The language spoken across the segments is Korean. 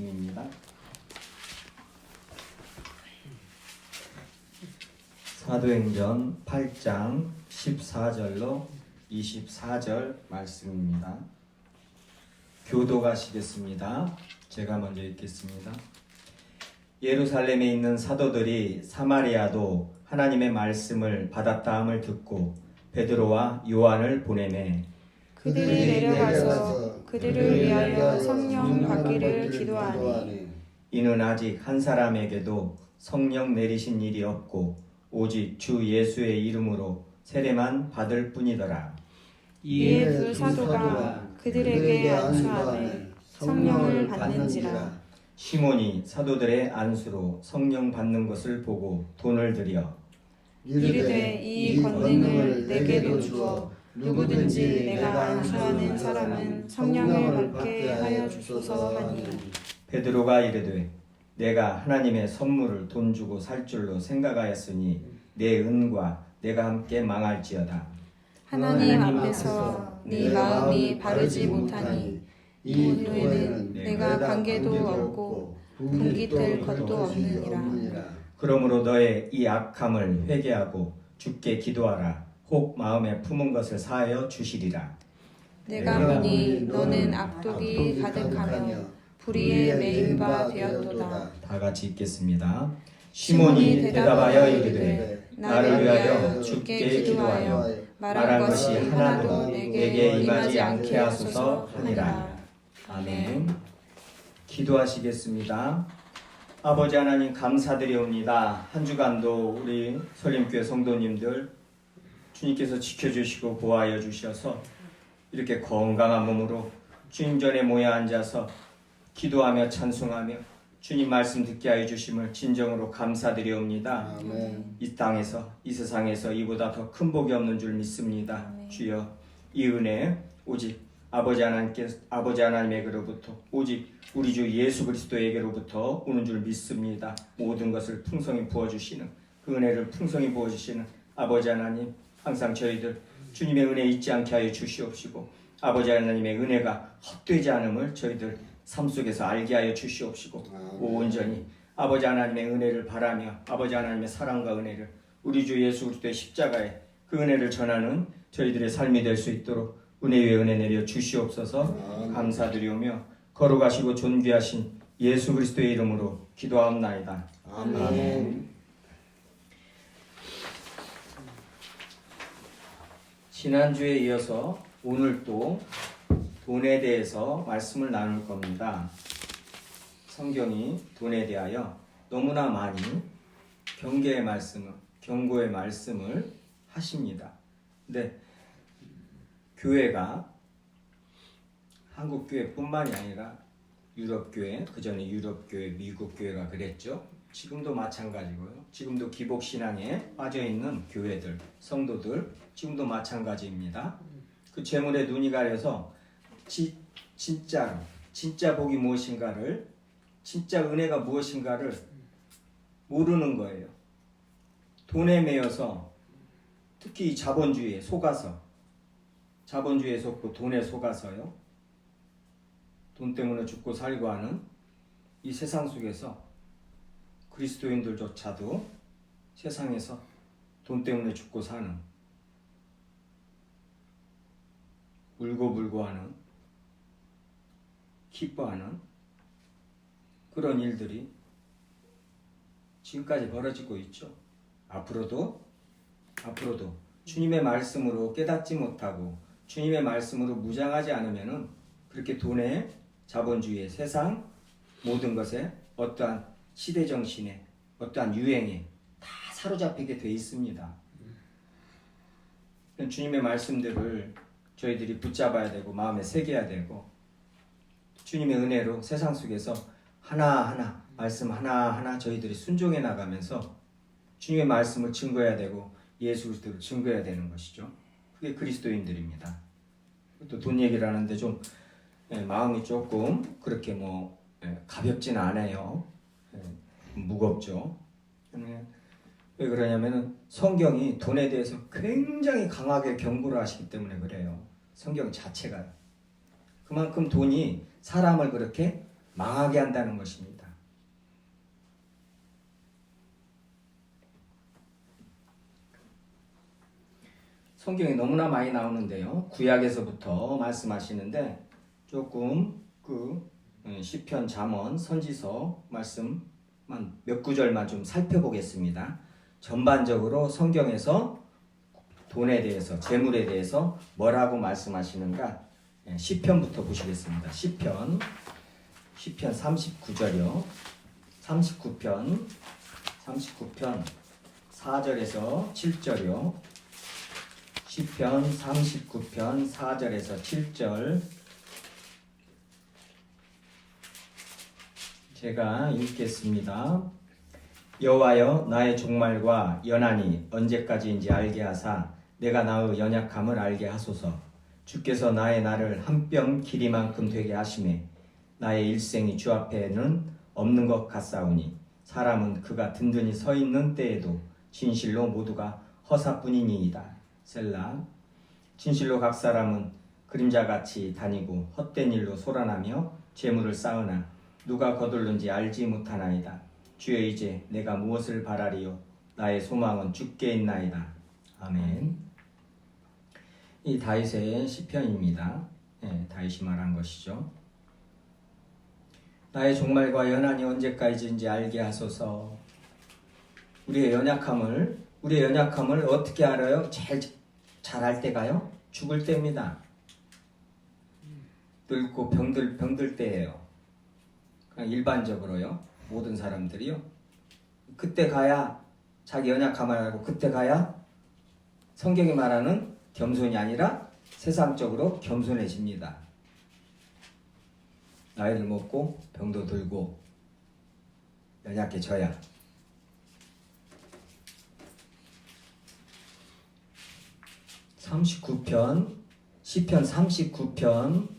말씀입니다. 사도행전 8장 14절로 24절 말씀입니다. 교도가시겠습니다. 제가 먼저 읽겠습니다. 예루살렘에 있는 사도들이 사마리아도 하나님의 말씀을 받았다함을 듣고 베드로와 요한을 보내매 그들이 내려가서 그들을 위하여 성령 받기를 기도하니 이는 아직 한 사람에게도 성령 내리신 일이 없고 오직 주 예수의 이름으로 세례만 받을 뿐이더라. 이에 그 사도가 그들에게 안수하되 성령을 받는지라. 시몬이 사도들의 안수로 성령 받는 것을 보고 돈을 들여 이르되 이 권능을 내게도 주어 누구든지 내가 안수하는 사람은 성령을 받게 하여 주소서 하니 베드로가 이르되 내가 하나님의 선물을 돈 주고 살 줄로 생각하였으니 내 은과 내가 함께 망할지어다. 하나님 앞에서 네 마음이 바르지 못하니 이 후에는 내가 관계도 없고 분깃될 것도 없느니라. 그러므로 너의 이 악함을 회개하고 주께 기도하라. 혹 마음에 품은 것을 사하여 주시리라. 내가 보니 너는 악독이 가득하며 불의에 매인 바 되었도다. 다 같이 읽겠습니다. 시몬이 대답하여 이르되 나를 위하여 주께 기도하여 말한 것이 하나도 내게 임하지 않게 하소서 하니라. 아멘. 기도하시겠습니다. 아버지 하나님 감사드리옵니다. 한 주간도 우리 설림교회 성도님들 주님께서 지켜주시고 보호하여 주셔서 이렇게 건강한 몸으로 주님 전에 모여 앉아서 기도하며 찬송하며 주님 말씀 듣게 하여 주심을 진정으로 감사드리옵니다. 아멘. 이 땅에서 이 세상에서 이보다 더 큰 복이 없는 줄 믿습니다. 아멘. 주여 이 은혜 오직 아버지 하나님에게로부터 오직 우리 주 예수 그리스도에게로부터 오는 줄 믿습니다. 모든 것을 풍성히 부어주시는 그 은혜를 풍성히 부어주시는 아버지 하나님 항상 저희들 주님의 은혜 잊지 않게 하여 주시옵시고 아버지 하나님의 은혜가 헛되지 않음을 저희들 삶 속에서 알게 하여 주시옵시고 온전히 아버지 하나님의 은혜를 바라며 아버지 하나님의 사랑과 은혜를 우리 주 예수 그리스도의 십자가에 그 은혜를 전하는 저희들의 삶이 될 수 있도록 은혜 위에 은혜 내려 주시옵소서. 감사드리오며 거룩하시고 존귀하신 예수 그리스도의 이름으로 기도하옵나이다. 아멘. 지난주에 이어서 오늘 또 돈에 대해서 말씀을 나눌 겁니다. 성경이 돈에 대하여 너무나 많이 경고의 말씀을 하십니다. 근데 교회가 한국 교회뿐만이 아니라 유럽 교회, 그 전에 유럽 교회, 미국 교회가 그랬죠. 지금도 마찬가지고요. 지금도 기복 신앙에 빠져 있는 교회들, 성도들 지금도 마찬가지입니다. 그 재물에 눈이 가려서 진짜 복이 무엇인가를, 진짜 은혜가 무엇인가를 모르는 거예요. 돈에 매여서 특히 자본주의에 속아서, 자본주의에 속고 돈에 속아서요. 돈 때문에 죽고 살고 하는 이 세상 속에서 그리스도인들조차도 세상에서 돈 때문에 죽고 사는, 울고불고하는, 기뻐하는 그런 일들이 지금까지 벌어지고 있죠. 앞으로도 주님의 말씀으로 깨닫지 못하고 주님의 말씀으로 무장하지 않으면은 그렇게 돈에, 자본주의에, 세상 모든 것에 어떠한 시대 정신에, 어떠한 유행에 다 사로잡히게 돼 있습니다. 주님의 말씀들을 저희들이 붙잡아야 되고 마음에 새겨야 되고 주님의 은혜로 세상 속에서 하나하나 말씀 하나하나 저희들이 순종해 나가면서 주님의 말씀을 증거해야 되고 예수 그리스도를 증거해야 되는 것이죠. 그게 그리스도인들입니다. 또 돈 얘기를 하는데 좀 마음이 조금 그렇게 가볍진 않아요. 무겁죠. 왜 그러냐면은 성경이 돈에 대해서 굉장히 강하게 경고를 하시기 때문에 그래요. 성경 자체가. 그만큼 돈이 사람을 그렇게 망하게 한다는 것입니다. 성경에 너무나 많이 나오는데요. 구약에서부터 말씀하시는데 조금 시편, 잠언, 선지서 말씀만 몇 구절만 좀 살펴보겠습니다. 전반적으로 성경에서 돈에 대해서, 재물에 대해서 뭐라고 말씀하시는가? 시편부터 보시겠습니다. 시편 39절이요. 39편 4절에서 7절이요. 시편 39편 4절에서 7절 제가 읽겠습니다. 여호와여 나의 종말과 연한이 언제까지인지 알게 하사 내가 나의 연약함을 알게 하소서. 주께서 나의 날을 한 뼘 길이만큼 되게 하시매 나의 일생이 주 앞에는 없는 것 같사오니 사람은 그가 든든히 서 있는 때에도 진실로 모두가 허사뿐이니이다. 셀라. 진실로 각 사람은 그림자같이 다니고 헛된 일로 소란하며 재물을 쌓으나 누가 거둘는지 알지 못하나이다. 주여 이제 내가 무엇을 바라리요? 나의 소망은 주께 있나이다. 아멘. 이 다윗의 시편입니다. 다윗이 말한 것이죠. 나의 종말과 연한이 언제까지인지 알게 하소서. 우리의 연약함을 어떻게 알아요? 제일 잘할 때가요? 죽을 때입니다. 늙고 병들 때예요. 그냥 일반적으로요. 모든 사람들이요. 그때 가야 자기 연약함을 알고 그때 가야 성경이 말하는 겸손이 아니라 세상적으로 겸손해집니다. 나이를 먹고 병도 들고 연약해져야. 시편 39편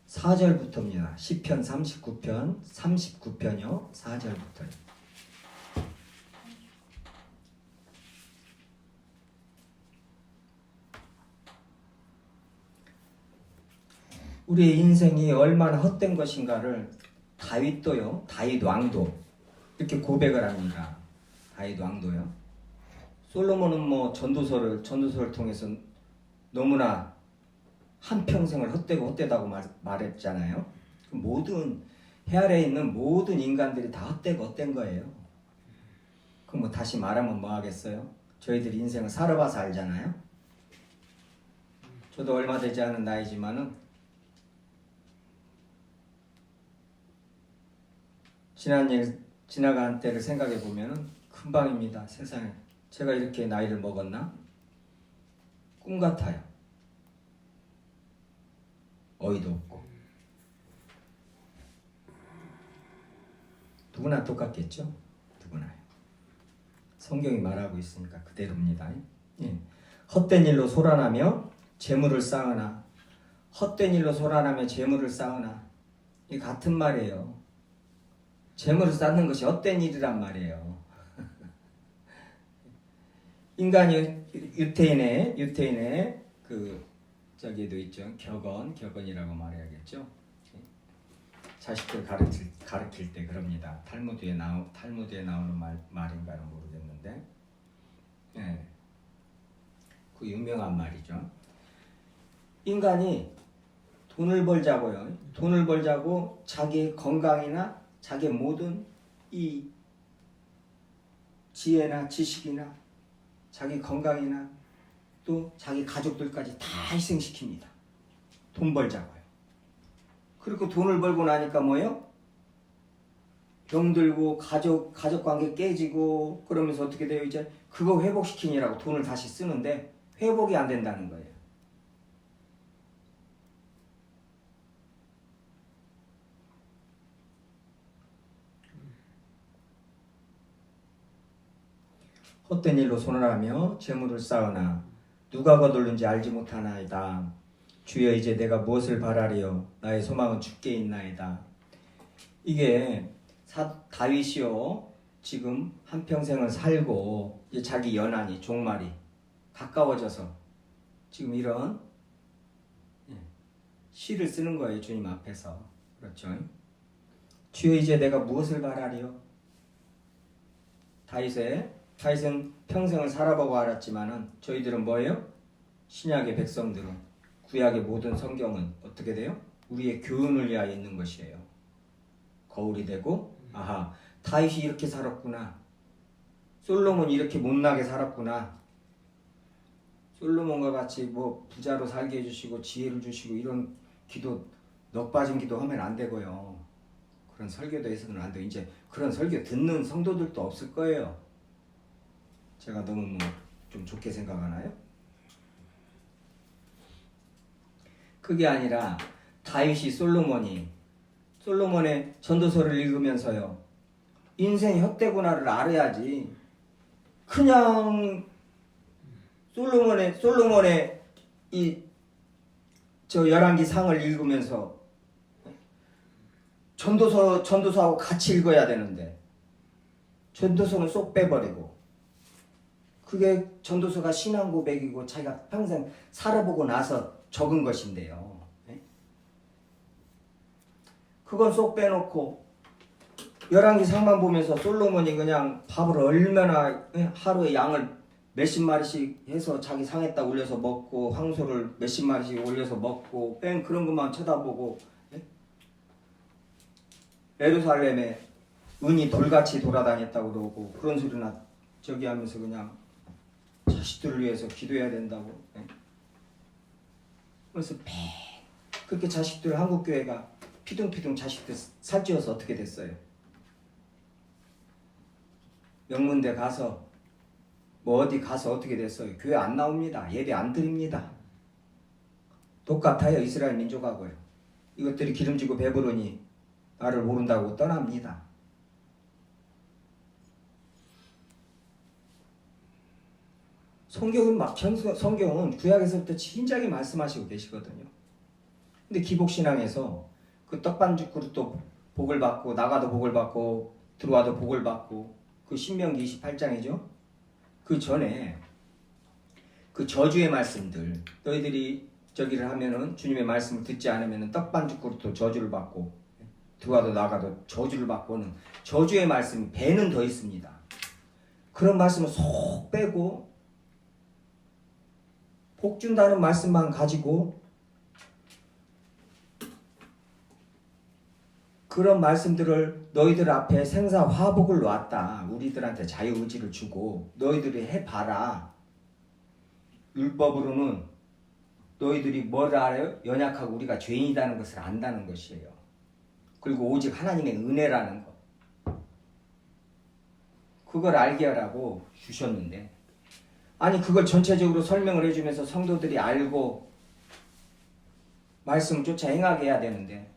4절부터입니다. 시편 39편이요. 4절부터요. 우리의 인생이 얼마나 헛된 것인가를 다윗 왕도 이렇게 고백을 합니다. 다윗 왕도요. 솔로몬은 전도서를 통해서 너무나 한평생을 헛되다고 말했잖아요. 모든 해 아래에 있는 모든 인간들이 다 헛된 거예요. 그럼 다시 말하면 뭐 하겠어요? 저희들이 인생을 살아봐서 알잖아요. 저도 얼마 되지 않은 나이지만은 지나간 때를 생각해 보면은 금방입니다. 세상에 제가 이렇게 나이를 먹었나? 꿈 같아요. 어이도 없고. 누구나 똑같겠죠? 누구나요. 성경이 말하고 있으니까 그대로입니다. 헛된 일로 소란하며 재물을 쌓으나. 헛된 일로 소란하며 재물을 쌓으나. 이 같은 말이에요. 재물을 쌓는 것이 헛된 일이란 말이에요. 인간이 유태인의 저기도 있죠. 격언이라고 말해야겠죠. 자식들 가르칠 때 그럽니다. 탈무드에 나오는 말인가는 모르겠는데, 그 유명한 말이죠. 인간이 돈을 벌자고 자기의 건강이나 자기의 모든 이 지혜나 지식이나 자기 건강이나 또 자기 가족들까지 다 희생시킵니다. 돈 벌자고요. 그리고 돈을 벌고 나니까 뭐예요? 병들고 가족 관계 깨지고 그러면서 어떻게 돼요? 이제 그거 회복시키느라고 돈을 다시 쓰는데 회복이 안 된다는 거예요. 헛된 일로 손을하며 재물을 쌓으나 누가 거둘는지 알지 못하나이다. 주여 이제 내가 무엇을 바라리요? 나의 소망은 주께 있나이다. 이게 다윗이요. 지금 한평생을 살고 이제 자기 연한이 종말이 가까워져서 지금 이런 시를 쓰는 거예요. 주님 앞에서. 그렇죠? 주여 이제 내가 무엇을 바라리요? 다윗은 평생을 살아보고 알았지만은 저희들은 뭐예요? 신약의 백성들은 구약의 모든 성경은 어떻게 돼요? 우리의 교훈을 위하여 있는 것이에요. 거울이 되고 아하 다윗이 이렇게 살았구나. 솔로몬이 이렇게 못나게 살았구나. 솔로몬과 같이 뭐 부자로 살게 해주시고 지혜를 주시고 이런 기도 넋 빠진 기도 하면 안 되고요. 그런 설교도 해서는 안 돼요. 이제 그런 설교 듣는 성도들도 없을 거예요. 제가 너무 좀 좋게 생각하나요? 그게 아니라 다윗이 솔로몬의 전도서를 읽으면서요. 인생이 헛되구나를 알아야지. 그냥 솔로몬의 이 저 열왕기 상을 읽으면서 전도서하고 같이 읽어야 되는데 전도서는 쏙 빼버리고 그게 전도서가 신앙 고백이고 자기가 평생 살아보고 나서 적은 것인데요. 그건 쏙 빼놓고 열왕기 상만 보면서 솔로몬이 그냥 밥을 얼마나 하루에 양을 몇십 마리씩 해서 자기 상에다 올려서 먹고 황소를 몇십 마리씩 올려서 먹고 그런 것만 쳐다보고 예루살렘에 은이 돌같이 돌아다녔다고 그러고 그런 소리나 저기 하면서 그냥 자식들을 위해서 기도해야 된다고. 그래서 그렇게 자식들 한국교회가 피둥피둥 자식들 살찌워서 어떻게 됐어요? 명문대 가서 뭐 어디 가서 어떻게 됐어요? 교회 안 나옵니다. 예배 안 드립니다. 똑같아요. 이스라엘 민족하고요. 이것들이 기름지고 배부르니 나를 모른다고 떠납니다. 성경은 구약에서부터 진작에 말씀하시고 계시거든요. 근데 기복신앙에서 그 떡반죽 그릇도 복을 받고 나가도 복을 받고 들어와도 복을 받고 그 신명기 28장이죠. 그 전에 그 저주의 말씀들 너희들이 저기를 하면은 주님의 말씀을 듣지 않으면은 떡반죽 그릇도 저주를 받고 들어와도 나가도 저주를 받고는 저주의 말씀이 배는 더 있습니다. 그런 말씀을 쏙 빼고 복 준다는 말씀만 가지고 그런 말씀들을 너희들 앞에 생사화복을 놨다. 우리들한테 자유의지를 주고 너희들이 해봐라. 율법으로는 너희들이 뭘 알아요? 연약하고 우리가 죄인이라는 것을 안다는 것이에요. 그리고 오직 하나님의 은혜라는 것. 그걸 알게 하라고 주셨는데 아니 그걸 전체적으로 설명을 해주면서 성도들이 알고 말씀을 쫓아 행하게 해야 되는데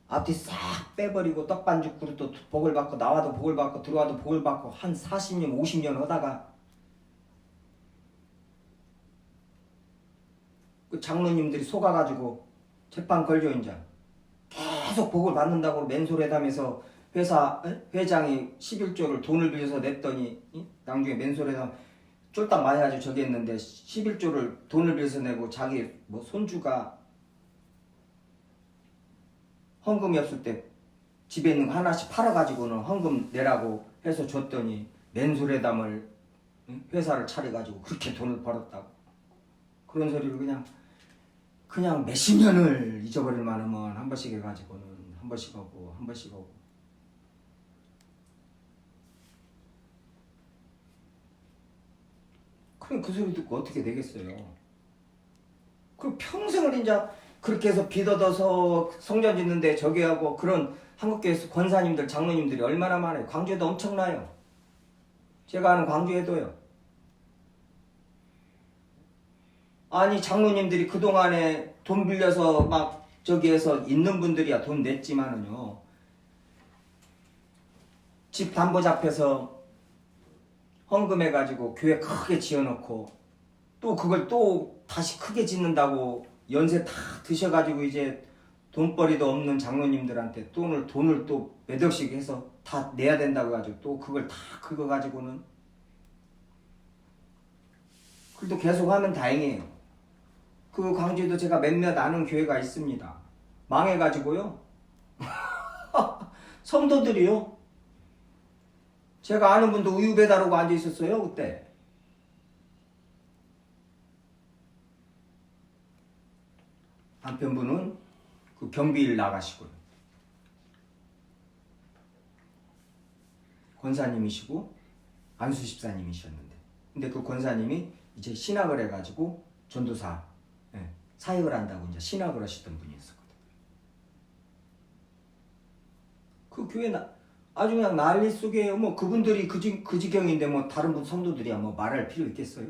앞뒤 싹 빼버리고 떡반죽 그릇도 복을 받고 나와도 복을 받고 들어와도 복을 받고 한 40년 50년 하다가 그 장로님들이 속아가지고 재판 걸죠. 이제 계속 복을 받는다고 맨소리하면서 회장이 11조를 돈을 빌려서 냈더니 나중에 맨소리하면 쫄딱 많이 가지고 저기 했는데 11조를 돈을 빌려서 내고 자기 뭐 손주가 헌금이 없을 때 집에 있는 거 하나씩 팔아가지고는 헌금 내라고 해서 줬더니 맨소리담을 회사를 차려가지고 그렇게 돈을 벌었다고. 그런 소리를 그냥 몇십 년을 잊어버릴 만하면 한 번씩 해가지고는 한 번씩 하고 한 번씩 하고. 그럼 그 소리 듣고 어떻게 되겠어요? 그 평생을 이제 그렇게 해서 빚 얻어서 성전 짓는데 저기 하고 그런 한국교회에서 권사님들 장로님들이 얼마나 많아요. 광주에도 엄청나요. 제가 아는 광주에도요. 아니 장로님들이 그동안에 돈 빌려서 막 저기에서 있는 분들이야 돈 냈지만은요. 집 담보 잡혀서 헌금해가지고 교회 크게 지어놓고 또 그걸 또 다시 크게 짓는다고 연세 다 드셔가지고 이제 돈벌이도 없는 장로님들한테 돈을 또 몇 억씩 해서 다 내야 된다고 해가지고 또 그걸 다 그거 가지고는 그래도 계속 하면 다행이에요. 그 광주에도 제가 몇몇 아는 교회가 있습니다. 망해가지고요. 성도들이요. 제가 아는 분도 우유 배달하고 앉아 있었어요 그때. 남편분은 그 경비일 나가시고요. 권사님이시고 안수집사님이셨는데, 근데 그 권사님이 이제 신학을 해가지고 전도사 사역을 한다고 이제 신학을 하시던 분이었었거든요. 그 교회 아주 그냥 난리 속이에요. 뭐 그분들이 그 지경인데 뭐 다른 분 성도들이야 뭐 말할 필요 있겠어요?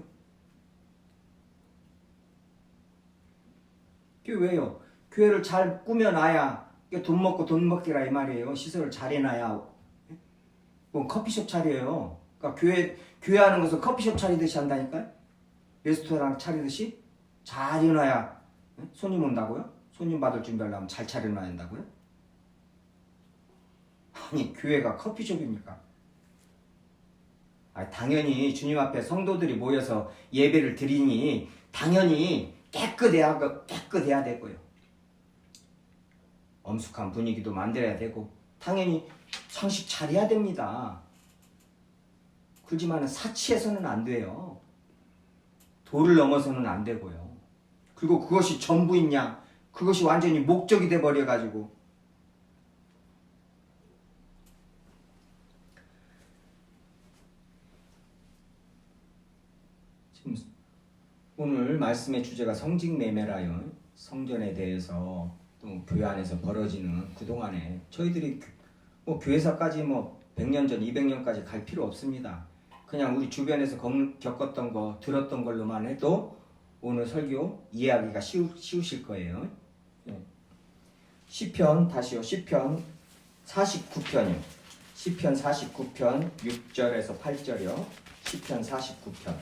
그게 왜요? 교회를 잘 꾸며놔야 돈 먹고 돈 먹기라 이 말이에요. 시설을 잘 해놔야. 뭐 커피숍 차려요. 그러니까 교회 하는 것은 커피숍 차리듯이 한다니까요. 레스토랑 차리듯이 잘 해놔야 손님 온다고요? 손님 받을 준비하려면 잘 차려놔야 한다고요? 아니 교회가 커피숍입니까? 당연히 주님 앞에 성도들이 모여서 예배를 드리니 당연히 깨끗해야 되고요. 엄숙한 분위기도 만들어야 되고 당연히 상식 잘해야 됩니다. 그렇지만 사치해서는 안 돼요. 도를 넘어서는 안 되고요. 그리고 그것이 전부이냐, 그것이 완전히 목적이 돼버려가지고 지금 오늘 말씀의 주제가 성직매매라요. 성전에 대해서 또 교회 안에서 벌어지는 그동안에 저희들이 뭐 교회사까지 뭐 100년 전, 200년까지 갈 필요 없습니다. 그냥 우리 주변에서 겪었던 거, 들었던 걸로만 해도 오늘 설교 이해하기가 쉬우실 거예요. 시편 49편이요. 시편 49편 6절에서 8절이요. 시편 49편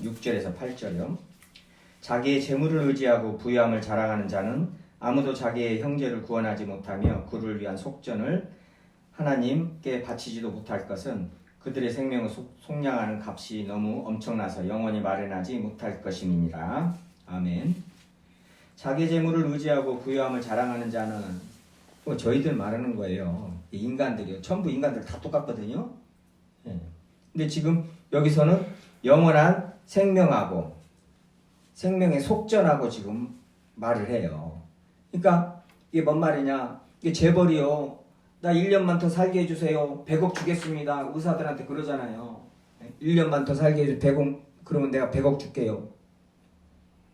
6절에서 8절이요. 자기의 재물을 의지하고 부유함을 자랑하는 자는 아무도 자기의 형제를 구원하지 못하며 그를 위한 속전을 하나님께 바치지도 못할 것은 그들의 생명을 속량하는 값이 너무 엄청나서 영원히 마련하지 못할 것임이니라. 아멘. 자기 재물을 의지하고 부유함을 자랑하는 자는 뭐 저희들 말하는 거예요. 인간들이요. 전부 인간들 다 똑같거든요. 근데 지금 여기서는 영원한 생명하고 생명의 속전하고 지금 말을 해요. 그러니까 이게 뭔 말이냐? 이게 재벌이요. 나 1년만 더 살게 해주세요. 100억 주겠습니다. 의사들한테 그러잖아요. 1년만 더 살게 해주세요. 100억, 그러면 내가 100억 줄게요.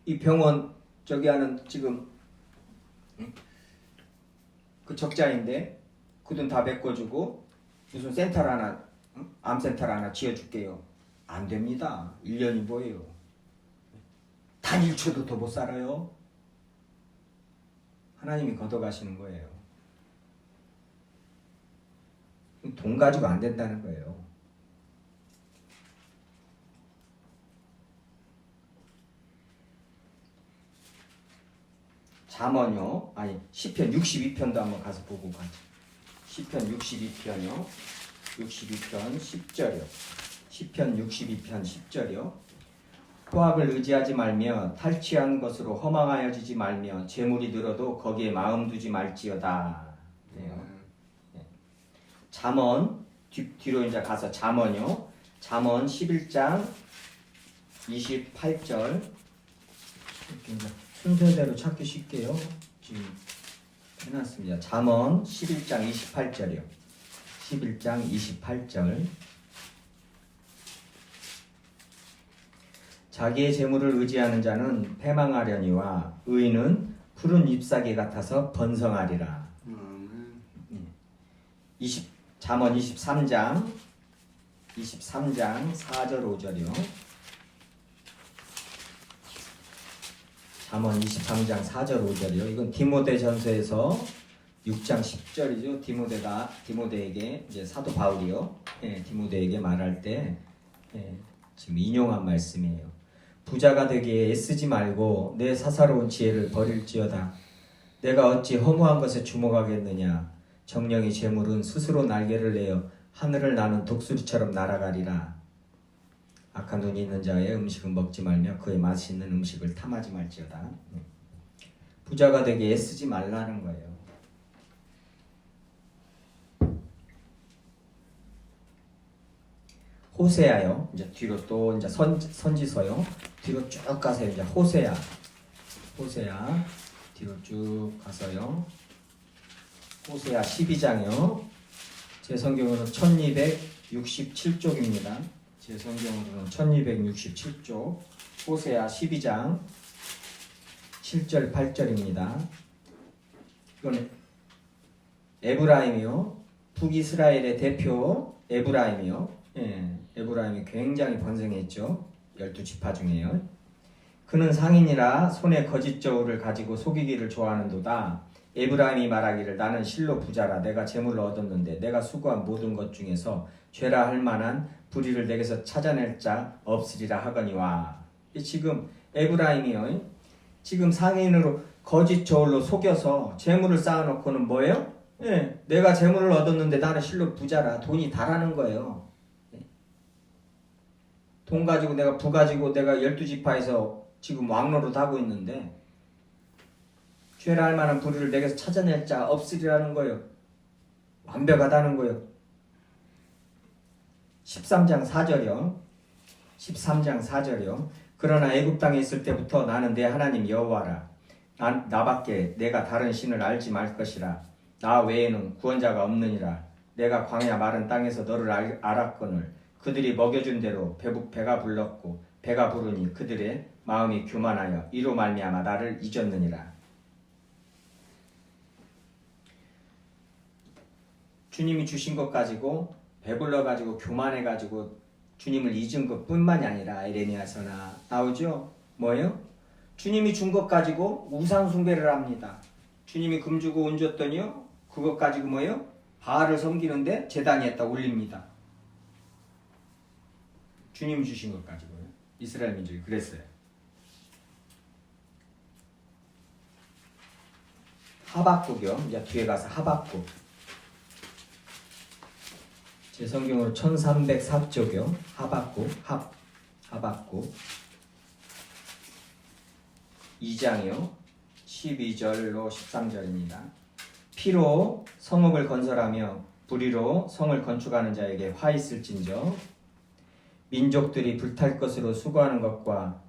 이 병원 저기 하는 지금 그 적자인데 그 돈 다 메꿔주고 무슨 센터를 하나, 암센터를 하나 지어줄게요. 안 됩니다. 1년이 뭐예요? 단 1초도 더 못 살아요. 하나님이 걷어가시는 거예요. 돈 가지고 안 된다는 거예요. 잠언요. 아니 시편 62편도 한번 가서 보고 가죠. 시편 62편요. 62편 10절이요. 시편 62편 10절이요. 포악을 의지하지 말며 탈취한 것으로 허망하여지지 말며 재물이 늘어도 거기에 마음 두지 말지어다. 잠언 뒤로 이제 가서 잠언요. 잠언 11장 28절. 이제 순서대로 찾기 쉽게요. 지금 해놨습니다. 잠언 11장 28절이요. 11장 28절. 자기의 재물을 의지하는 자는 패망하려니와 의인은 푸른 잎사귀 같아서 번성하리라. 잠언 23장 4절 5절이요. 잠언 23장 4절 5절이요. 이건 디모데전서에서 6장 10절이죠. 디모데에게 이제 사도 바울이요. 디모데에게 말할 때 지금 인용한 말씀이에요. 부자가 되기에 애쓰지 말고 내 사사로운 지혜를 버릴지어다. 내가 어찌 허무한 것에 주목하겠느냐. 정령의 재물은 스스로 날개를 내어 하늘을 나는 독수리처럼 날아가리라. 악한 눈이 있는 자의 음식은 먹지 말며 그의 맛있는 음식을 탐하지 말지어다. 부자가 되기에 애쓰지 말라는 거예요. 호세아요. 이제 뒤로 또 이제 선지서요. 뒤로 쭉 가세요. 이제 호세아 뒤로 쭉 가서요. 호세아 12장이요. 제 성경으로는 1267쪽입니다. 제 성경으로는 1267쪽. 호세아 12장 7절 8절입니다. 이거는 에브라임이요. 북이스라엘의 대표 에브라임이요. 에브라임이 굉장히 번성했죠. 12지파 중에요. 그는 상인이라 손에 거짓 저울을 가지고 속이기를 좋아하는도다. 에브라임이 말하기를 나는 실로 부자라 내가 재물을 얻었는데 내가 수고한 모든 것 중에서 죄라 할 만한 불의를 내게서 찾아낼 자 없으리라 하거니와. 지금 에브라임이요. 지금 상인으로 거짓 저울로 속여서 재물을 쌓아놓고는 뭐예요? 내가 재물을 얻었는데 나는 실로 부자라. 돈이 다라는 거예요. 돈 가지고 내가 부 가지고 내가 12지파에서 지금 왕노릇 하고 있는데 죄라 할 만한 불의를 내게서 찾아낼 자 없으리라는 거예요. 완벽하다는 거예요. 13장 4절이요. 13장 4절이요. 그러나 애굽 땅에 있을 때부터 나는 내 하나님 여호와라. 나밖에 내가 다른 신을 알지 말 것이라. 나 외에는 구원자가 없느니라. 내가 광야 마른 땅에서 너를 알았거늘 그들이 먹여준 대로 배가 불렀고 배가 부르니 그들의 마음이 교만하여 이로 말미암아 나를 잊었느니라. 주님이 주신 것 가지고 배불러 가지고 교만해 가지고 주님을 잊은 것뿐만이 아니라 에레미야서나 나오죠. 뭐예요? 주님이 준 것 가지고 우상 숭배를 합니다. 주님이 금 주고 은 줬더니요. 그것 가지고 뭐예요? 바알을 섬기는데 제단위에다 올립니다. 주님이 주신 것 가지고요. 이스라엘 민족이 그랬어요. 하박국이요. 이제 뒤에 가서 하박국. 제 성경으로 1304쪽이요. 하박국. 하박국 2장이요. 12절로 13절입니다. 피로 성읍을 건설하며 불의로 성을 건축하는 자에게 화 있을진저 민족들이 불탈 것으로 수고하는 것과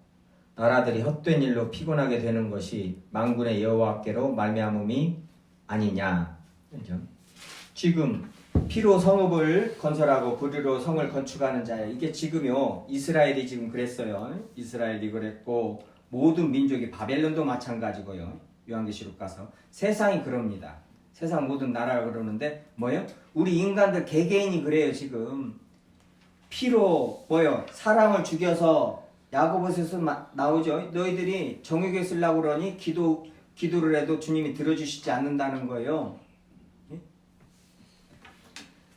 나라들이 헛된 일로 피곤하게 되는 것이 만군의 여호와께로 말미암음이 아니냐. 지금 피로 성읍을 건설하고 불의로 성을 건축하는 자예요. 이게 지금요. 이스라엘이 지금 그랬어요. 이스라엘이 그랬고 모든 민족이 바벨론도 마찬가지고요. 요한계시록 가서 세상이 그럽니다. 세상 모든 나라가 그러는데 뭐예요? 우리 인간들 개개인이 그래요. 지금 피로 뭐요? 사람을 죽여서 야고보서에서 나오죠. 너희들이 정욕에 쓰려고 그러니 기도를 해도 주님이 들어주시지 않는다는 거예요.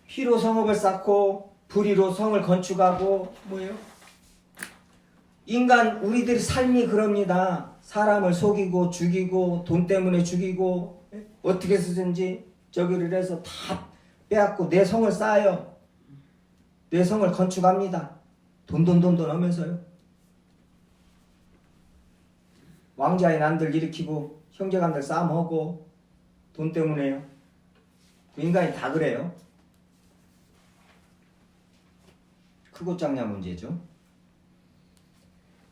피로 성읍을 쌓고 불의로 성을 건축하고 뭐예요? 인간 우리들의 삶이 그럽니다. 사람을 속이고 죽이고 돈 때문에 죽이고 어떻게 해서든지 저기를 해서 다 빼앗고 내 성을 쌓아요. 내 성을 건축합니다. 돈 하면서요. 왕자의 난들 일으키고 형제간들 싸움하고 돈 때문에요. 인간이 다 그래요. 크고 작냐 문제죠.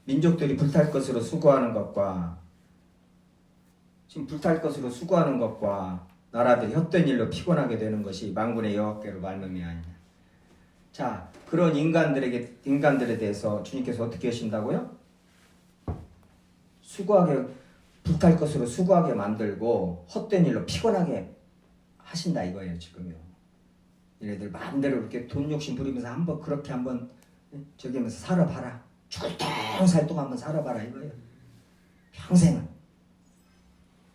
민족들이 불탈 것으로 수고하는 것과 지금 불탈 것으로 수고하는 것과 나라들이 헛된 일로 피곤하게 되는 것이 만군의 여호와께로 말미암이 아니냐. 자, 그런 인간들에 대해서 주님께서 어떻게 하신다고요? 수고하게 불탈 것으로 수고하게 만들고 헛된 일로 피곤하게 하신다 이거예요 지금요. 얘네들 마음대로 이렇게 돈 욕심 부리면서 한번 그렇게 한번 저기 하면서 살아봐라. 죽을 똥살 동안 한번 살아봐라 이거예요. 평생은.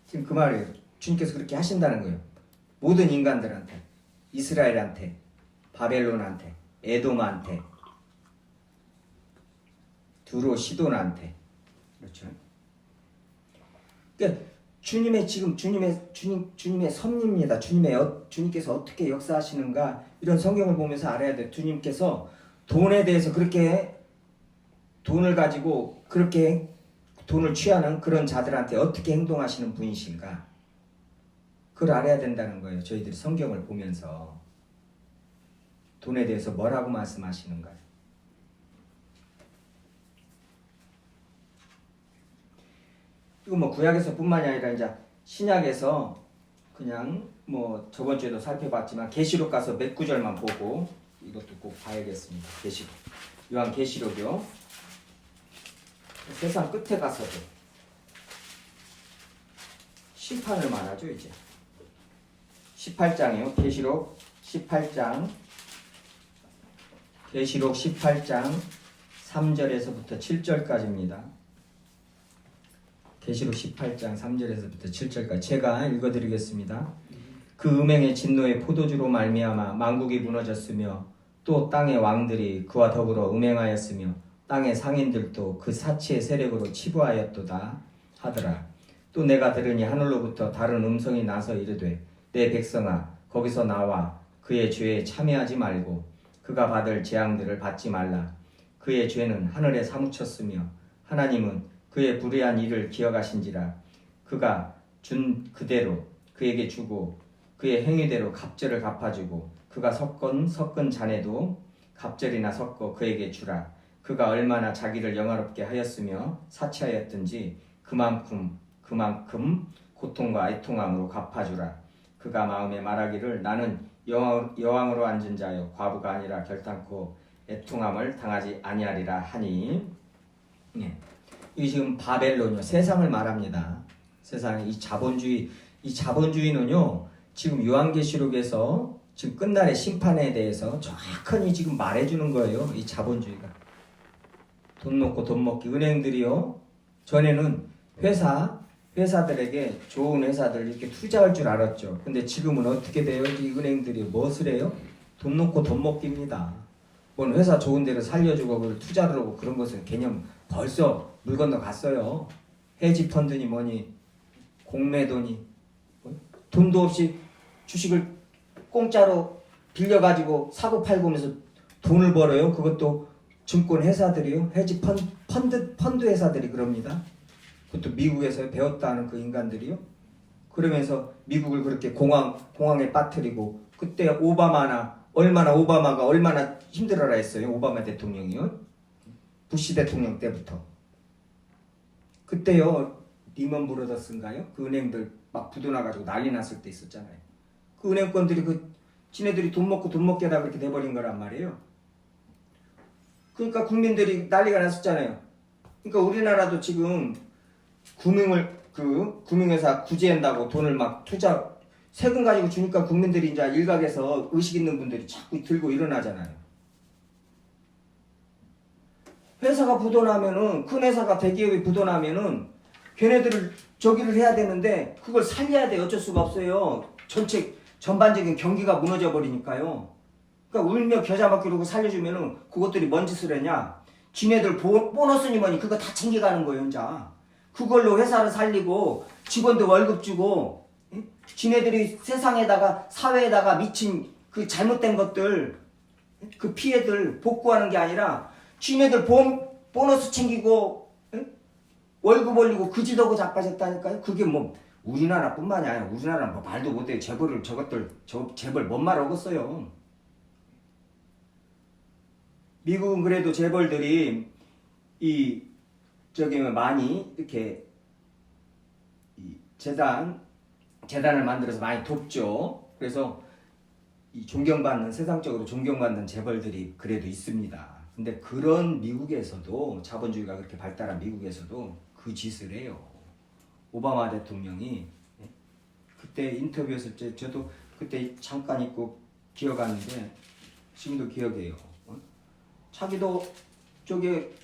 지금 그 말이에요. 주님께서 그렇게 하신다는 거예요. 모든 인간들한테, 이스라엘한테, 바벨론한테, 에돔한테, 두로 시돈한테. 그렇죠. 그러니까 주님의 섭리입니다. 주님께서 어떻게 역사하시는가 이런 성경을 보면서 알아야 돼. 주님께서 돈에 대해서 그렇게 돈을 가지고 그렇게 돈을 취하는 그런 자들한테 어떻게 행동하시는 분이신가 그걸 알아야 된다는 거예요. 저희들이 성경을 보면서 돈에 대해서 뭐라고 말씀하시는가 이거 뭐 구약에서뿐만이 아니라 이제 신약에서 그냥 뭐 저번 주에도 살펴봤지만 계시록 가서 몇 구절만 보고 이것도 꼭 봐야겠습니다. 계시록. 요한 계시록이요. 세상 끝에 가서도 심판을 말하죠, 이제. 18장이요. 계시록 18장. 계시록 18장 3절에서부터 7절까지입니다. 계시록 18장 3절에서부터 7절까지 제가 읽어드리겠습니다. 그 음행의 진노의 포도주로 말미암아 만국이 무너졌으며 또 땅의 왕들이 그와 더불어 음행하였으며 땅의 상인들도 그 사치의 세력으로 치부하였도다 하더라. 또 내가 들으니 하늘로부터 다른 음성이 나서 이르되 내 백성아 거기서 나와 그의 죄에 참여하지 말고 그가 받을 재앙들을 받지 말라. 그의 죄는 하늘에 사무쳤으며 하나님은 그의 불의한 일을 기억하신지라. 그가 준 그대로 그에게 주고 그의 행위대로 갑절을 갚아주고 그가 섞은 잔에도 갑절이나 섞어 그에게 주라. 그가 얼마나 자기를 영화롭게 하였으며 사치하였든지 그만큼 고통과 애통함으로 갚아주라. 그가 마음에 말하기를 나는 여왕으로 앉은 자여 과부가 아니라 결단코 애통함을 당하지 아니하리라 하니. 예. 이게 지금 바벨론이요, 세상을 말합니다. 세상 이 자본주의는요 지금 요한계시록에서 지금 끝날의 심판에 대해서 정확하게 지금 말해주는 거예요. 이 자본주의가 돈 놓고 돈 먹기. 은행들이요 전에는 회사들에게 좋은 회사들 이렇게 투자할 줄 알았죠. 근데 지금은 어떻게 돼요? 이 은행들이 무엇을 해요? 돈 놓고 돈 먹기입니다. 뭔 회사 좋은 데를 살려주고 그걸 투자를 하고 그런 것은 개념 벌써 물 건너 갔어요. 해지 펀드니 뭐니 공매도니 돈도 없이 주식을 공짜로 빌려가지고 사고 팔고 하면서 돈을 벌어요. 그것도 증권 회사들이요. 해지 펀드 회사들이 그럽니다. 그것도 미국에서 배웠다는 그 인간들이요. 그러면서 미국을 그렇게 공황에 빠뜨리고 그때 오바마가 얼마나 힘들어라 했어요. 오바마 대통령이요. 부시 대통령 때부터. 그때요. 리먼 브로더스인가요? 그 은행들 막 부도나가지고 난리 났을 때 있었잖아요. 그 은행권들이 지네들이 돈 먹게 하다 그렇게 돼버린 거란 말이에요. 그러니까 국민들이 난리가 났었잖아요. 그러니까 우리나라도 지금 금융회사 구제한다고 돈을 막 세금 가지고 주니까 국민들이 이제 일각에서 의식 있는 분들이 자꾸 들고 일어나잖아요. 회사가 부도나면은, 큰 회사가 대기업이 부도나면은 걔네들을 저기를 해야 되는데 그걸 살려야 돼. 어쩔 수가 없어요. 전반적인 경기가 무너져 버리니까요. 그러니까 울며 겨자 먹기로 살려주면은 그것들이 뭔 짓을 했냐? 지네들 보너스니 뭐니 그거 다 챙겨가는 거예요, 혼자. 그걸로 회사를 살리고 직원들 월급 주고 지네들이 세상에다가 사회에다가 미친 그 잘못된 것들 그 피해들 복구하는 게 아니라 지네들 보너스 챙기고 월급 올리고 그지더고 자빠졌다니까요. 그게 뭐 우리나라뿐만이 아니라 우리나라는 뭐 말도 못해요. 재벌 뭔 말 하겠어요. 미국은 그래도 재벌들이 많이 이렇게 재단을 만들어서 많이 돕죠. 그래서 세상적으로 존경받는 재벌들이 그래도 있습니다. 근데 그런 미국에서도 자본주의가 그렇게 발달한 미국에서도 그 짓을 해요. 오바마 대통령이 그때 인터뷰했을 때 저도 그때 잠깐 있고 기억하는데 지금도 기억해요. 자기도 저게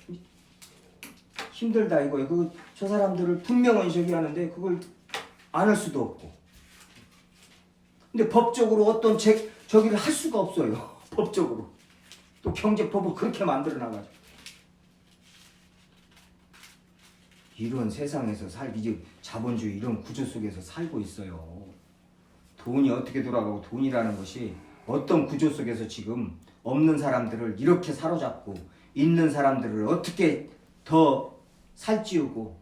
힘들다 이거예요. 저 사람들을 분명히 저기 하는데 그걸 안 할 수도 없고. 근데 법적으로 어떤 저기를 할 수가 없어요. 법적으로. 또 경제법을 그렇게 만들어 나가지고. 이런 세상에서 이제 자본주의 이런 구조 속에서 살고 있어요. 돈이 어떻게 돌아가고 돈이라는 것이 어떤 구조 속에서 지금 없는 사람들을 이렇게 사로잡고 있는 사람들을 어떻게 더 살찌우고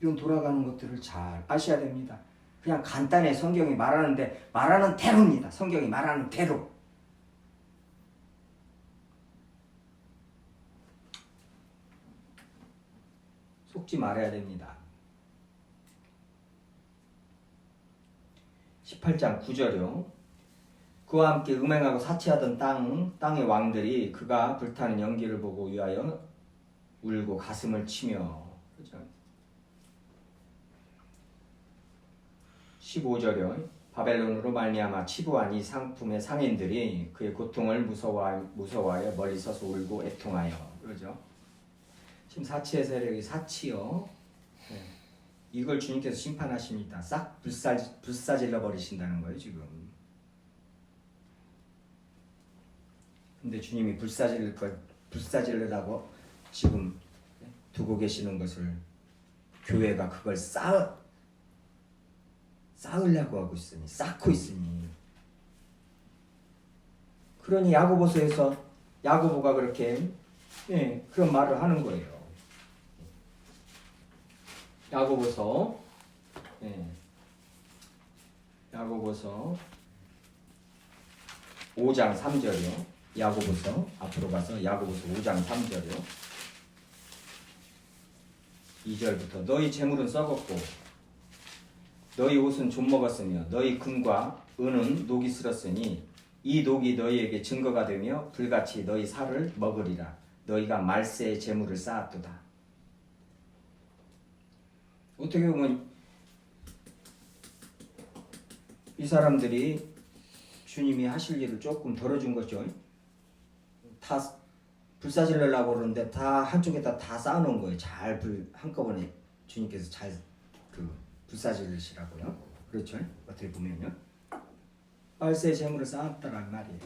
이런 돌아가는 것들을 잘 아셔야 됩니다. 그냥 간단히 성경이 말하는 대로입니다. 성경이 말하는 대로. 속지 말아야 됩니다. 18장 9절이요. 그와 함께 음행하고 사치하던 땅의 왕들이 그가 불타는 연기를 보고 위하여 울고 가슴을 치며. 그죠? 15절이요. 바벨론으로 말미암아 치부한 이 상품의 상인들이 그의 고통을 무서워하여 멀리 서서 울고 애통하여. 그러죠? 지금 사치의 세력이 사치요. 네. 이걸 주님께서 심판하십니다. 싹 불사질러 버리신다는 거예요, 지금. 근데 주님이 불사질르라고 지금 두고 계시는 것을 교회가 그걸 쌓으려고 하고 있으니, 쌓고 있으니. 그러니 야고보서에서 야고보가 그렇게 그런 말을 하는 거예요. 야고보서 5장 3절이요. 야고보서 앞으로 가서 야고보서 5장 3절이요. 2절부터 너희 재물은 썩었고 너희 옷은 좀 먹었으며 너희 금과 은은 녹이 슬었으니 이 녹이 너희에게 증거가 되며 불같이 너희 살을 먹으리라. 너희가 말세의 재물을 쌓았도다. 어떻게 보면 이 사람들이 주님이 하실 일을 조금 덜어준 거죠. 다 불사질러려고 그러는데 다 한쪽에다 다 쌓아놓은 거예요. 잘 한꺼번에 주님께서 잘 불사질르시라고요. 그렇죠? 어떻게 보면요. 말세의 재물을 쌓았다라는 말이에요.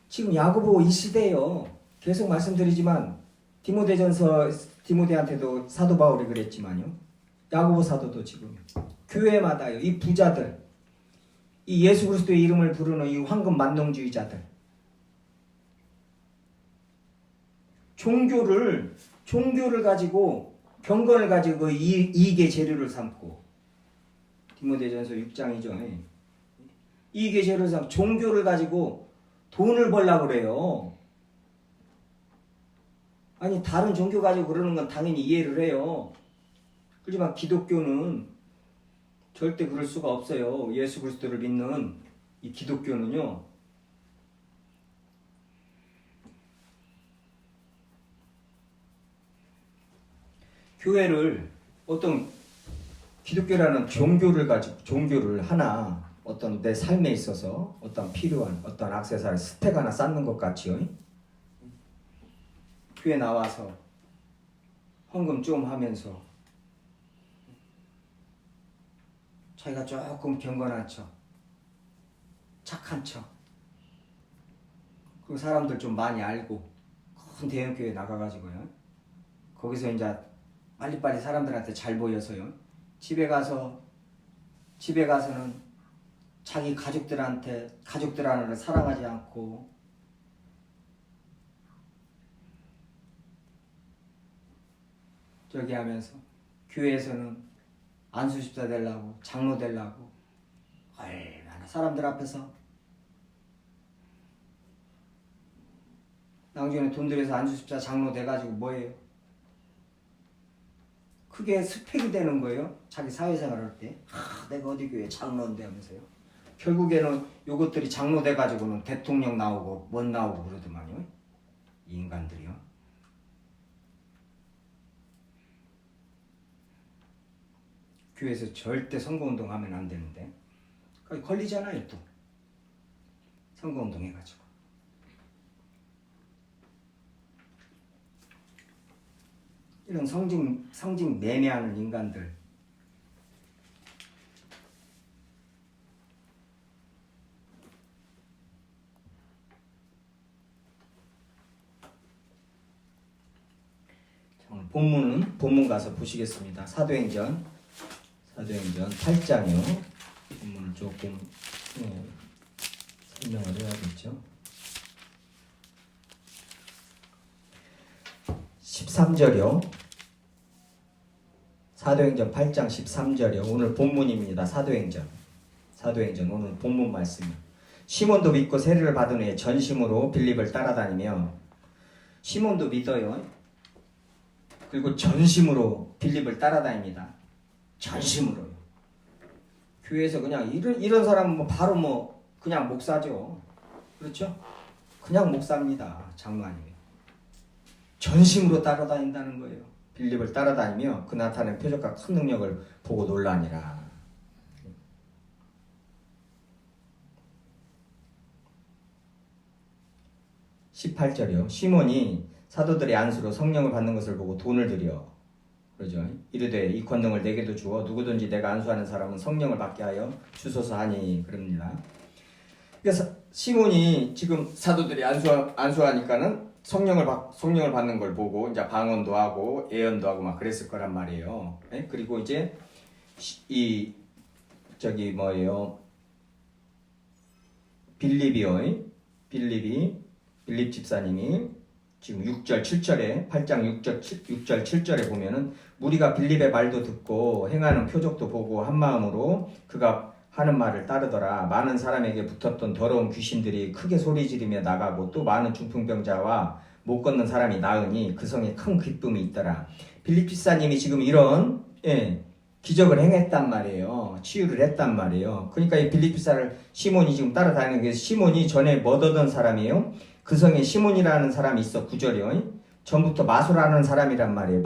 지금 야고보 이 시대에요. 계속 말씀드리지만 디모데한테도 사도 바울이 그랬지만요. 야고보 사도도 지금 교회마다요. 이 부자들, 이 예수 그리스도의 이름을 부르는 이 황금 만능주의자들, 종교를 가지고 경건을 가지고 이익의 재료를 삼고 디모데전서 6장이죠. 이익의 재료를 삼고 종교를 가지고 돈을 벌려고 그래요. 아니 다른 종교 가지고 그러는 건 당연히 이해를 해요. 그렇지만 기독교는 절대 그럴 수가 없어요. 예수 그리스도를 믿는 이 기독교는요. 교회를 어떤 기독교라는 종교를 하나 어떤 내 삶에 있어서 어떤 필요한 어떤 액세서리 스택 하나 쌓는 것 같이요. 교회 나와서 헌금 좀 하면서 자기가 조금 경건한 척, 착한 척, 그리고 사람들 좀 많이 알고 큰 대형교회 나가가지고요. 거기서 이제 빨리빨리 사람들한테 잘 보여서요. 집에 가서는 자기 가족들 하나를 사랑하지 않고 저기 하면서 교회에서는 안수집사 되려고 장로 되려고 얼마나 사람들 앞에서 나중에 돈 들여서 안수집사 장로 돼가지고 뭐예요? 그게 스펙이 되는 거예요. 자기 사회생활 할 때. 내가 어디 교회 장로인데 하면서요. 결국에는 요것들이 장로 돼가지고는 대통령 나오고 뭔 나오고 그러더만요. 이 인간들이요. 교회에서 절대 선거운동 하면 안 되는데 걸리잖아요. 또 선거운동 해가지고. 이런 성직 매매하는 인간들. 본문 가서 보시겠습니다. 사도행전 8장이요. 본문을 조금 설명을 해야겠죠. 13절이요. 사도행전 8장 13절이요. 오늘 본문입니다. 사도행전 오늘 본문 말씀이요. 시몬도 믿고 세례를 받은 후에 전심으로 빌립을 따라다니며 시몬도 믿어요. 그리고 전심으로 빌립을 따라다닙니다. 전심으로요. 교회에서 그냥 이런 사람은 뭐 바로 뭐 그냥 목사죠. 그렇죠? 그냥 목사입니다. 장로아니에요. 전심으로 따라다닌다는 거예요. 빌립을 따라다니며 그 나타낸 표적과 큰 능력을 보고 놀라니라. 18절이요. 시몬이 사도들의 안수로 성령을 받는 것을 보고 돈을 들여 그러죠. 이르되 이 권능을 내게도 주어 누구든지 내가 안수하는 사람은 성령을 받게 하여 주소서 하니 그럽니다. 그래서 시몬이 지금 사도들이 안수하니까는 성령을 받는 걸 보고 이제 방언도 하고 예언도 하고 막 그랬을 거란 말이에요. 네? 그리고 이제 빌립 집사님이 지금 6절 7절에 8장 6절 7절에 보면은 무리가 빌립의 말도 듣고 행하는 표적도 보고 한 마음으로 그가 하는 말을 따르더라. 많은 사람에게 붙었던 더러운 귀신들이 크게 소리 지르며 나가고 또 많은 중풍병자와 못 걷는 사람이 나으니 그 성에 큰 기쁨이 있더라. 빌립 집사님이 지금 이런 기적을 행했단 말이에요. 치유를 했단 말이에요. 그러니까 이 빌립 집사를 시몬이 지금 따라다니는 게 시몬이 전에 못 얻은 사람이에요. 그 성에 시몬이라는 사람이 있어. 9절이요. 전부터 마술하는 사람이란 말이에요.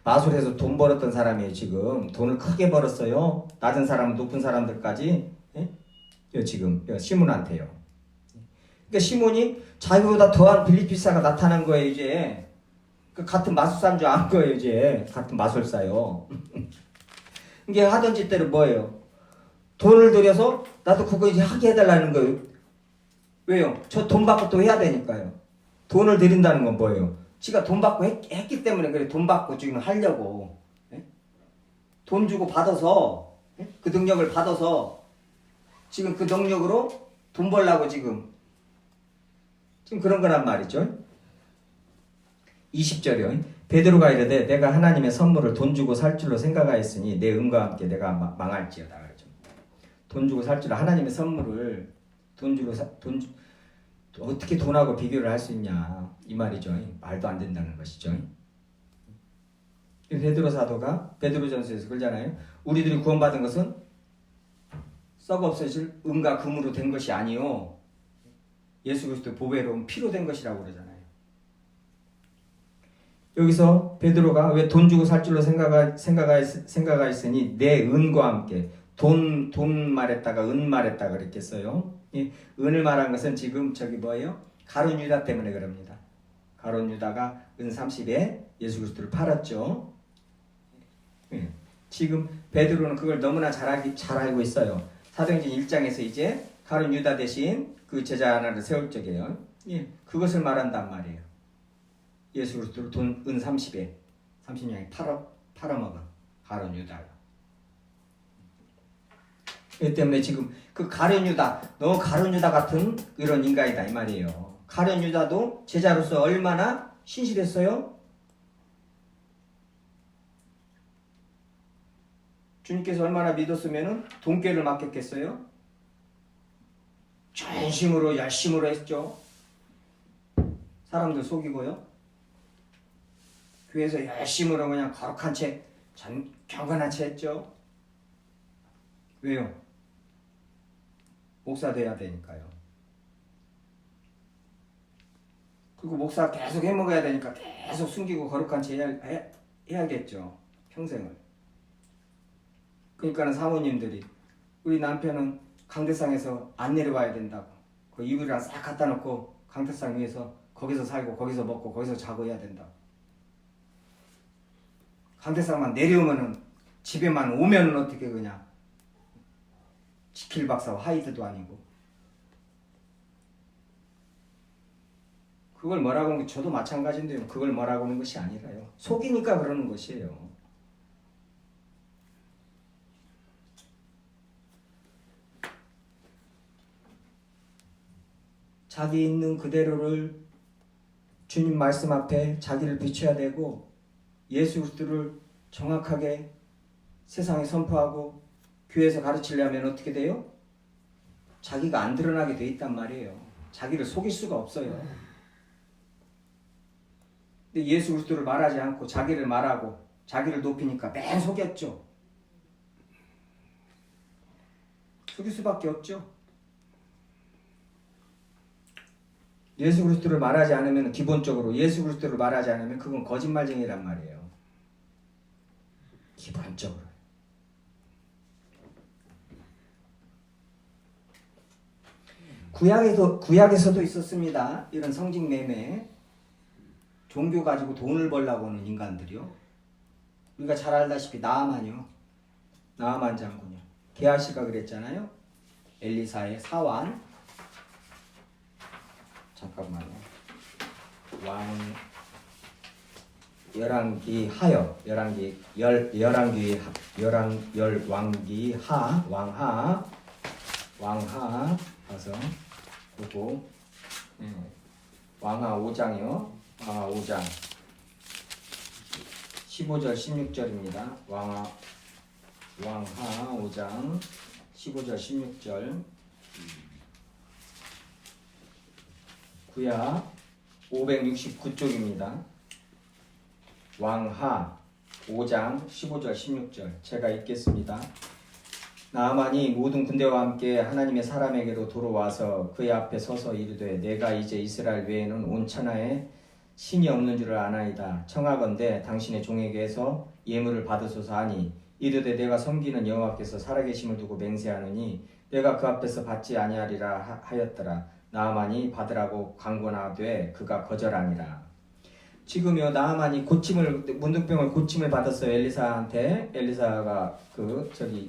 마술해서 돈 벌었던 사람이에요. 지금 돈을 크게 벌었어요. 낮은 사람, 높은 사람들까지. 지금 시몬한테요. 그러니까 시몬이 자기보다 더한 빌립 집사가 나타난 거예요. 이제 그 같은 마술사인 줄 안 거예요. 이제 같은 마술사요. 이게 하던 짓대로 뭐예요? 돈을 들여서 나도 그거 이제 하게 해달라는 거예요. 왜요? 저 돈 받고 또 해야 되니까요. 돈을 드린다는 건 뭐예요? 지가 돈 받고 했기 때문에 그래. 돈 받고 지금 하려고. 돈 주고 받아서 그 능력을 받아서 지금 그 능력으로 돈 벌라고 지금 그런 거란 말이죠. 20절이요. 베드로가 이르되 내가 하나님의 선물을 돈 주고 살 줄로 생각하였으니 내 은과 함께 내가 망할지어다. 그러죠. 돈 주고 살 줄로 하나님의 선물을 어떻게 돈하고 비교를 할 수 있냐 이 말이죠. 말도 안 된다는 것이죠. 베드로 사도가 베드로전서에서 그러잖아요. 우리들이 구원받은 것은 썩어 없어질 은과 금으로 된 것이 아니요 예수 그리스도 보배로운 피로 된 것이라고 그러잖아요. 여기서 베드로가 왜 돈 주고 살 줄로 생각하였으니 내 은과 함께 돈 말했다가 은 말했다가 그랬겠어요. 이 은을 말한 것은 지금 뭐예요? 가룟 유다 때문에 그럽니다. 가룟 유다가 은 30에 예수 그리스도를 팔았죠. 지금 베드로는 그걸 너무나 잘 알고 있어요. 사도행전 1장에서 이제 가룟 유다 대신 그 제자 하나를 세울 적이에요. 그것을 말한단 말이에요. 예수 그리스도를 돈 은 30에 30냥이 팔아먹은 가룟 유다가. 이 때문에 지금 그 가룟 유다, 너 가룟 유다 같은 이런 인간이다 이 말이에요. 가룟 유다도 제자로서 얼마나 신실했어요? 주님께서 얼마나 믿었으면 돈꾀를 맡겼겠어요? 전심으로 열심으로 했죠. 사람들 속이고요. 교회에서 열심으로 그냥 거룩한 채 경건한 채 했죠. 왜요? 목사 돼야 되니까요. 그리고 목사 계속 해먹어야 되니까 계속 숨기고 거룩한 채 해야겠죠. 평생을. 그러니까는 사모님들이 우리 남편은 강대상에서 안 내려와야 된다고. 그 이불이랑 싹 갖다 놓고 강대상 위에서 거기서 살고 거기서 먹고 거기서 자고 해야 된다고. 강대상만 내려오면은 집에만 오면은 어떻게 그냥 지킬 박사와 하이드도 아니고. 그걸 뭐라고 하는 게 저도 마찬가지인데요. 그걸 뭐라고 하는 것이 아니라요. 속이니까 그러는 것이에요. 자기 있는 그대로를 주님 말씀 앞에 자기를 비춰야 되고 예수 그리스도를 정확하게 세상에 선포하고 교회에서 가르치려면 어떻게 돼요? 자기가 안 드러나게 돼 있단 말이에요. 자기를 속일 수가 없어요. 근데 예수 그리스도를 말하지 않고 자기를 말하고 자기를 높이니까 맨 속였죠. 속일 수밖에 없죠. 예수 그리스도를 말하지 않으면 기본적으로 예수 그리스도를 말하지 않으면 그건 거짓말쟁이란 말이에요. 기본적으로. 구약에서도 있었습니다. 이런 성직 매매. 종교 가지고 돈을 벌려고 하는 인간들이요. 우리가 잘 알다시피 나아만이요. 나아만 장군이요. 게하시가 그랬잖아요. 엘리사의 사환. 잠깐만요. 열왕기 하여 왕하 가서 보고 왕하 5장이요. 왕하 5장 15절 16절입니다. 왕하 5장 15절 16절 구약 569쪽입니다. 왕하 5장 15절 16절 제가 읽겠습니다. 나아만이 모든 군대와 함께 하나님의 사람에게로 돌아와서 그의 앞에 서서 이르되 내가 이제 이스라엘 외에는 온 천하에 신이 없는 줄을 아나이다. 청하건대 당신의 종에게서 예물을 받으소서 하니 이르되 내가 섬기는 여호와께서 살아계심을 두고 맹세하느니 내가 그 앞에서 받지 아니하리라 하였더라. 나아만이 받으라고 강권하되 그가 거절하니라. 지금요 나아만이 문둥병을 고침을 받았어요. 엘리사한테. 엘리사가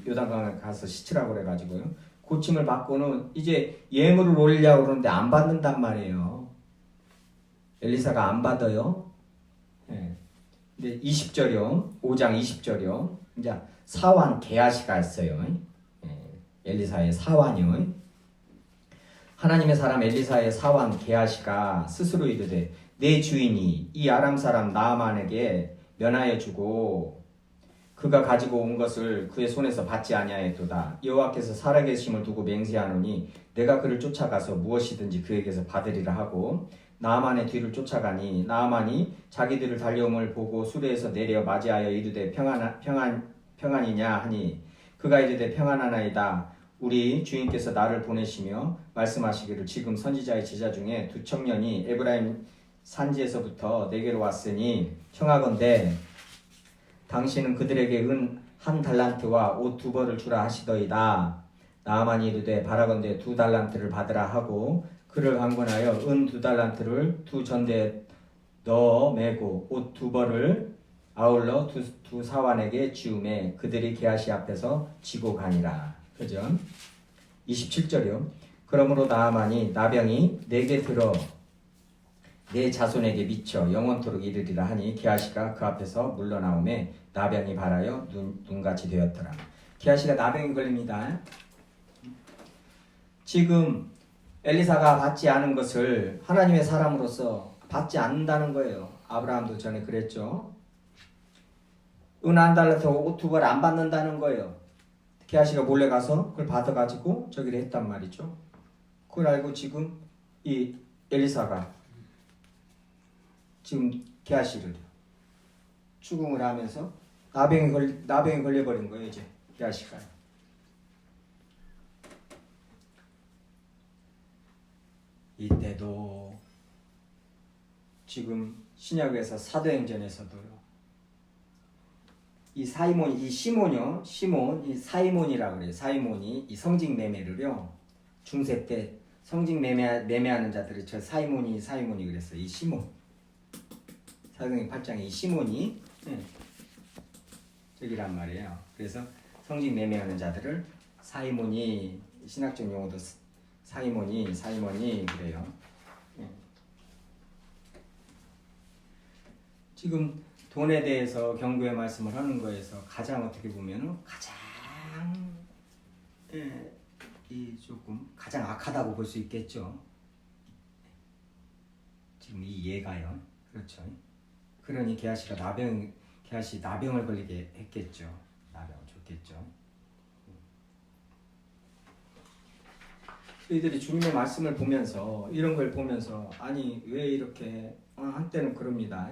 요단강에 가서 씻으라고 그래가지고요. 고침을 받고는 이제 예물을 올리려고 그러는데 안 받는단 말이에요. 엘리사가 안 받아요. 예. 근데 20절이요. 5장 20절이요. 이제 사환 게하시가 있어요. 예. 엘리사의 사환이요. 하나님의 사람 엘리사의 사환 게하시가 스스로 이르되 내 주인이 이 아람 사람 나아만에게 면하여 주고 그가 가지고 온 것을 그의 손에서 받지 아니하였도다. 여호와께서 살아계심을 두고 맹세하노니 내가 그를 쫓아가서 무엇이든지 그에게서 받으리라 하고 나아만의 뒤를 쫓아가니 나아만이 자기들을 달려옴을 보고 수레에서 내려 맞이하여 이르되 평안이냐 하니 그가 이르되 평안하나이다. 우리 주인께서 나를 보내시며 말씀하시기를 지금 선지자의 제자 중에 두 청년이 에브라임 산지에서부터 내게로 왔으니 청하건대 당신은 그들에게 은 한 달란트와 옷 2벌을 주라 하시더이다. 나아만이 이르되 바라건대 2 달란트를 받으라 하고 그를 강권하여 은 2 달란트를 2 전대에 넣어 매고 옷 2벌을 아울러 두 사환에게 지우매 그들이 게하시 앞에서 지고 가니라. 그죠? 27절이요. 그러므로 나아만이 나병이 내게 들어 내 자손에게 미쳐 영원토록 이르리라 하니 게하시가 그 앞에서 물러나오매 나병이 발하여 눈같이 되었더라. 게하시가 나병이 걸립니다. 지금 엘리사가 받지 않은 것을 하나님의 사람으로서 받지 않는다는 거예요. 아브라함도 전에 그랬죠. 은 1달러서 옷 2벌 안 받는다는 거예요. 게하시가 몰래 가서 그걸 받아가지고 저기를 했단 말이죠. 그걸 알고 지금 이 엘리사가 지금 게하시를 추궁을 하면서 나병이 걸려버린 거예요. 이제 게하시가. 이때도 지금 신약에서 사도행전에서도요. 이 사이몬이라고 그래요. 사이몬이 이 성직 매매를요. 중세 때 성직 매매하는 자들이 저 사이몬이 그랬어요. 이 시몬. 사도행전 8장에 이 시몬이 저기란 말이에요. 그래서 성직 매매하는 자들을 사이몬이 신학적 용어도 사이몬이 그래요. 지금 돈에 대해서 경고의 말씀을 하는 거에서 가장 어떻게 보면은 가장 조금 가장 악하다고 볼 수 있겠죠. 지금 이 예가요. 그렇죠. 그러니 게하시 나병을 걸리게 했겠죠. 나병 줬겠죠. 너희들이 주님의 말씀을 보면서 이런 걸 보면서 아니 왜 이렇게 한때는 그럽니다.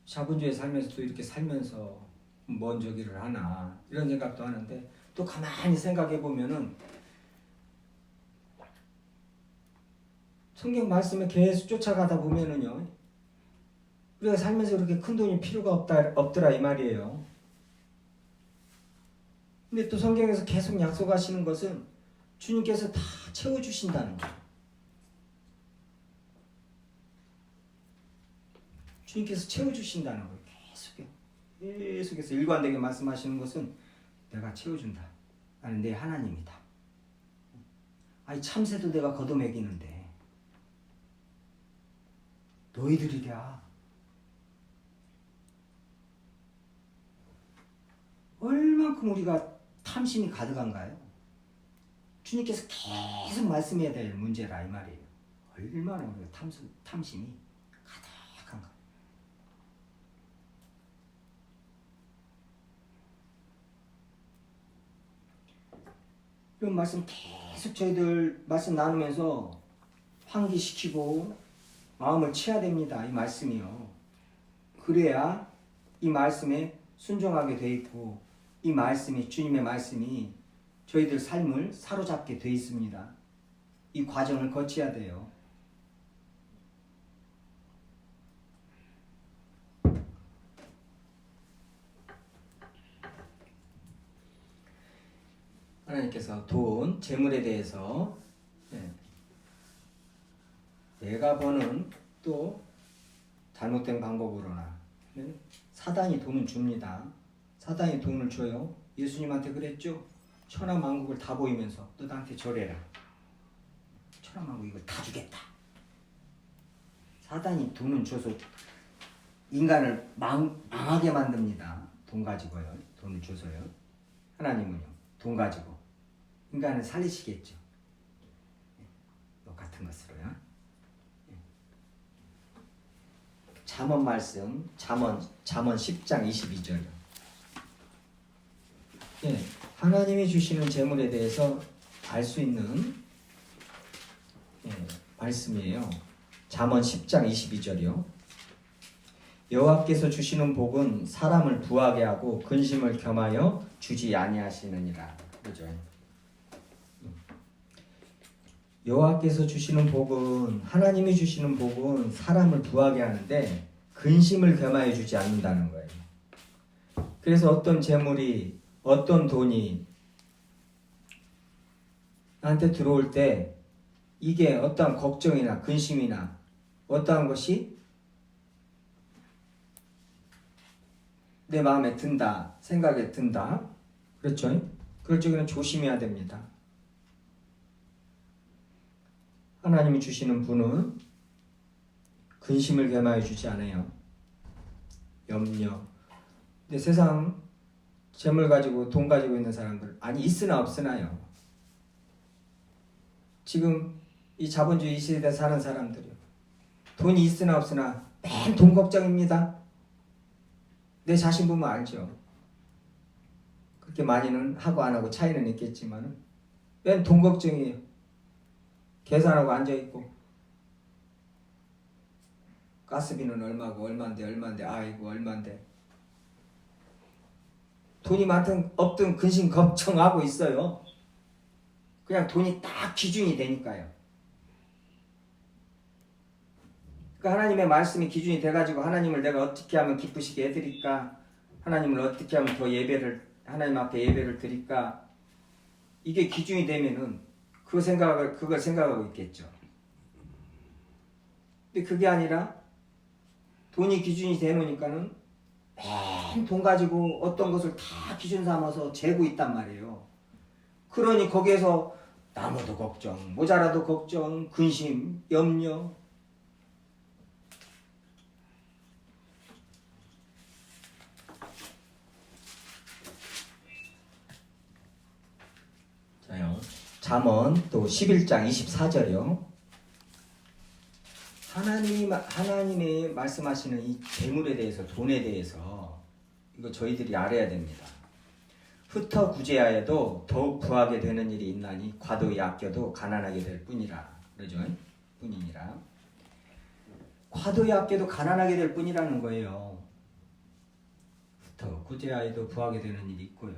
자본주의 살면서도 이렇게 살면서 뭔 저기를 하나 이런 생각도 하는데 또 가만히 생각해 보면은 성경 말씀에 계속 쫓아가다 보면은요 우리가 살면서 그렇게 큰 돈이 필요가 없더라 이 말이에요. 근데 또 성경에서 계속 약속하시는 것은 주님께서 다 채워주신다는 거예요. 주님께서 채워주신다는 거예요. 계속해서 일관되게 말씀하시는 것은 내가 채워준다. 나는 내 하나님이다. 아니 참새도 내가 걷어먹이는데 너희들이랴 얼만큼 우리가 탐심이 가득한가요? 주님께서 계속 말씀해야 될 문제라 이 말이에요. 얼마나 우리가 탐심이 가득한가. 이런 말씀 계속 저희들 말씀 나누면서 환기시키고 마음을 치야 됩니다. 이 말씀이요. 그래야 이 말씀에 순종하게 돼 있고 이 말씀이 주님의 말씀이 저희들 삶을 사로잡게 돼 있습니다. 이 과정을 거쳐야 돼요. 하나님께서 돈, 재물에 대해서 내가 버는 또 잘못된 방법으로나 사단이 돈을 줍니다. 사단이 돈을 줘요. 예수님한테 그랬죠. 천하만국을 다 보이면서 너 나한테 절해라. 천하만국 이걸 다 주겠다. 사단이 돈을 줘서 인간을 망하게 만듭니다. 돈 가지고요. 돈을 줘서요. 하나님은요. 돈 가지고 인간을 살리시겠죠. 같은 것으로요. 잠언 말씀, 잠언 10장 22절이요. 하나님이 주시는 재물에 대해서 알 수 있는 말씀이에요. 잠언 10장 22절이요. 여호와께서 주시는 복은 사람을 부하게 하고 근심을 겸하여 주지 아니하시느니라. 그죠? 여호와께서 주시는 복은 하나님이 주시는 복은 사람을 부하게 하는데 근심을 겸하여 주지 않는다는 거예요. 그래서 어떤 재물이 어떤 돈이 나한테 들어올 때 이게 어떠한 걱정이나 근심이나 어떠한 것이 내 마음에 든다, 생각에 든다. 그렇죠? 그럴 적에는 조심해야 됩니다. 하나님이 주시는 분은 근심을 겸하여 주지 않아요. 염려. 근데 세상 재물 가지고 돈 가지고 있는 사람들 아니 있으나 없으나요. 지금 이 자본주의 이 시대에 사는 사람들이요. 돈이 있으나 없으나 맨 돈 걱정입니다. 내 자신 보면 알죠. 그렇게 많이는 하고 안 하고 차이는 있겠지만 맨 돈 걱정이에요. 계산하고 앉아있고 가스비는 얼마고 얼만데 아이고 얼만데 돈이 많든 없든 근심 걱정하고 있어요. 그냥 돈이 딱 기준이 되니까요. 그러니까 하나님의 말씀이 기준이 돼가지고 하나님을 내가 어떻게 하면 기쁘시게 해드릴까, 하나님을 어떻게 하면 더 하나님 앞에 예배를 드릴까, 이게 기준이 되면은 그걸 생각하고 있겠죠. 근데 그게 아니라 돈이 기준이 되놓으니까는 맨 돈 가지고 어떤 것을 다 기준 삼아서 재고 있단 말이에요. 그러니 거기에서 나무도 걱정, 모자라도 걱정, 근심, 염려. 자요. 잠언 또 11장 24절이요. 하나님의 말씀하시는 이 재물에 대해서, 돈에 대해서 이거 저희들이 알아야 됩니다. 흩어 구제하여도 더욱 부하게 되는 일이 있나니 과도히 아껴도 가난하게 될 뿐이라. 그러죠? 뿐이니라. 과도히 아껴도 가난하게 될 뿐이라는 거예요. 흩어 구제하여도 부하게 되는 일이 있고요.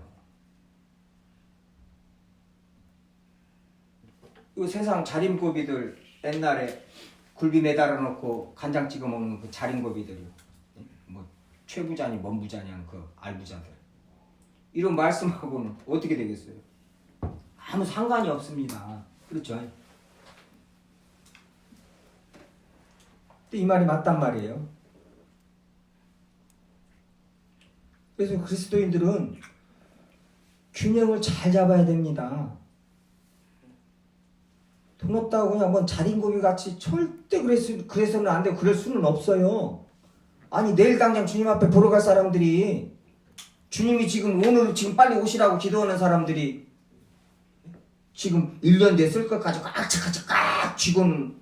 이 세상 자린고비들 옛날에 굴비 매달아 놓고 간장 찍어 먹는 그 자린고비들이요. 뭐 최부자니 먼부자니 하는 그 알부자들. 이런 말씀하고는 어떻게 되겠어요? 아무 상관이 없습니다. 그렇죠? 근데 이 말이 맞단 말이에요. 그래서 그리스도인들은 균형을 잘 잡아야 됩니다. 돈 없다고 그냥 뭔 자린고비 같이 절대 그래서는 안 되고 그럴 수는 없어요. 아니 내일 당장 주님 앞에 보러 갈 사람들이 주님이 지금 오늘 지금 빨리 오시라고 기도하는 사람들이 지금 1년 됐을 것까지 꽉 쥐고는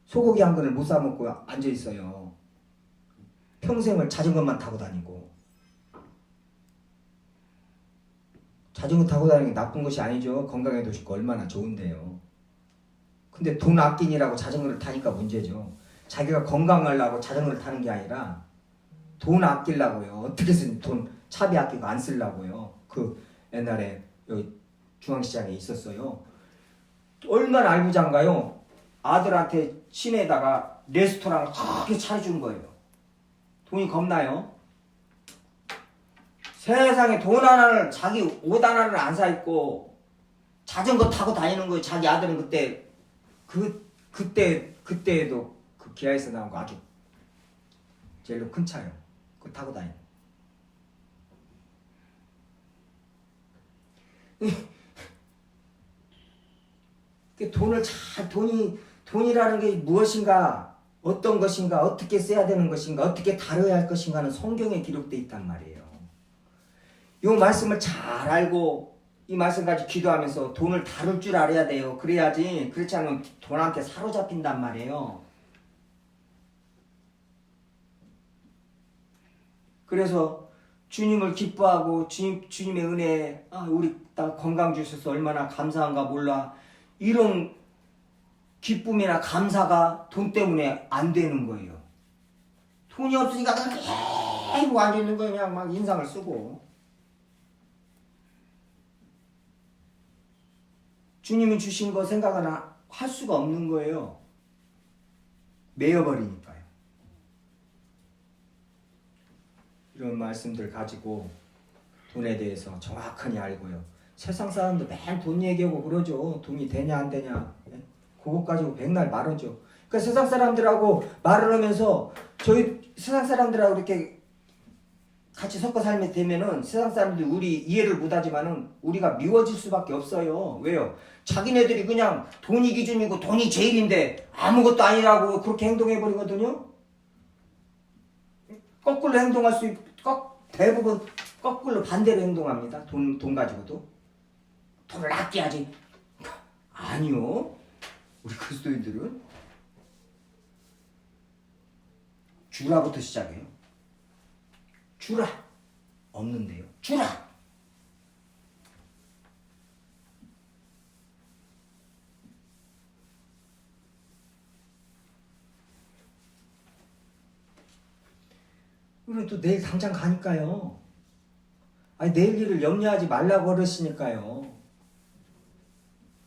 소고기 한 근을 못 사 먹고 앉아 있어요. 평생을 자전거만 타고 다니고. 자전거 타고 다니는 게 나쁜 것이 아니죠. 건강에도 좋고 얼마나 좋은데요. 근데 돈 아끼느라고 자전거를 타니까 문제죠. 자기가 건강하려고 자전거를 타는 게 아니라 돈 아끼려고요. 어떻게 해서 돈 차비 아끼고 안 쓰려고요. 그 옛날에 여기 중앙시장에 있었어요. 얼마나 알부장가요. 아들한테 시내에다가 레스토랑을 크게 차려준 거예요. 돈이 겁나요? 세상에 돈 하나를 자기 옷 하나를 안 사 입고 자전거 타고 다니는 거예요. 자기 아들은 그때도 그 기아에서 나온 거 아주 제일로 큰 차요. 그거 타고 다니는. 돈이라는 게 무엇인가, 어떤 것인가, 어떻게 써야 되는 것인가, 어떻게 다뤄야 할 것인가는 성경에 기록되어 있단 말이에요. 이 말씀을 잘 알고 이 말씀까지 기도하면서 돈을 다룰 줄 알아야 돼요. 그래야지. 그렇지 않으면 돈한테 사로잡힌단 말이에요. 그래서 주님을 기뻐하고 주님의 은혜, 우리 딱 건강 주셔서 얼마나 감사한가 몰라. 이런 기쁨이나 감사가 돈 때문에 안 되는 거예요. 돈이 없으니까 계속 앉아 있는 거예요. 그냥 막 인상을 쓰고. 주님이 주신 거 생각은 할 수가 없는 거예요. 매여버리니까요. 이런 말씀들 가지고 돈에 대해서 정확하게 알고요. 세상 사람들 맨 돈 얘기하고 그러죠. 돈이 되냐 안 되냐. 그것 가지고 백날 말하죠. 그러니까 세상 사람들하고 말을 하면서 저희 세상 사람들하고 이렇게 같이 섞어 살면 되면은 세상 사람들이 우리 이해를 못하지만은 우리가 미워질 수밖에 없어요. 왜요? 자기네들이 그냥 돈이 기준이고 돈이 제일인데 아무것도 아니라고 그렇게 행동해 버리거든요. 거꾸로 행동할 수 대부분 거꾸로 반대로 행동합니다. 돈 가지고도 돈을 아껴야지. 아니요. 우리 그리스도인들은 주라부터 시작해요. 주라. 없는데요. 주라. 그럼 또 내일 당장 가니까요. 아니 내일 일을 염려하지 말라고 그러시니까요.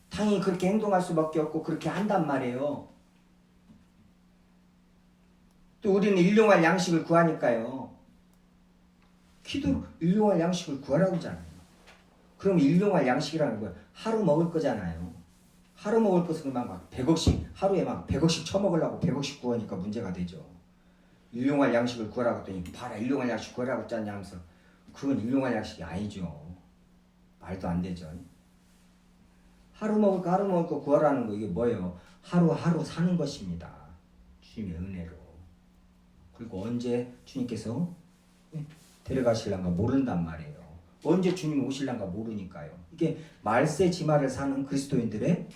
당연히 그렇게 행동할 수밖에 없고 그렇게 한단 말이에요. 또 우리는 일용할 양식을 구하니까요. 기도 일용할 양식을 구하라고 하잖아요. 그럼 일용할 양식이라는 거야. 하루 먹을 거잖아요. 하루 먹을 것은 막 100억씩 하루에 막 100억씩 처먹으려고 100억씩 구하니까 문제가 되죠. 일용할 양식을 구하라고 했더니 봐라 일용할 양식 구하라고 했잖냐 하면서 그건 일용할 양식이 아니죠. 말도 안 되죠. 하루 먹을 거 구하라는 거 이게 뭐예요? 하루하루 사는 것입니다. 주님의 은혜로. 그리고 언제 주님께서 데려가실란가 모른단 말이에요. 언제 주님 오실란가 모르니까요. 이게 말세지마를 사는 그리스도인들의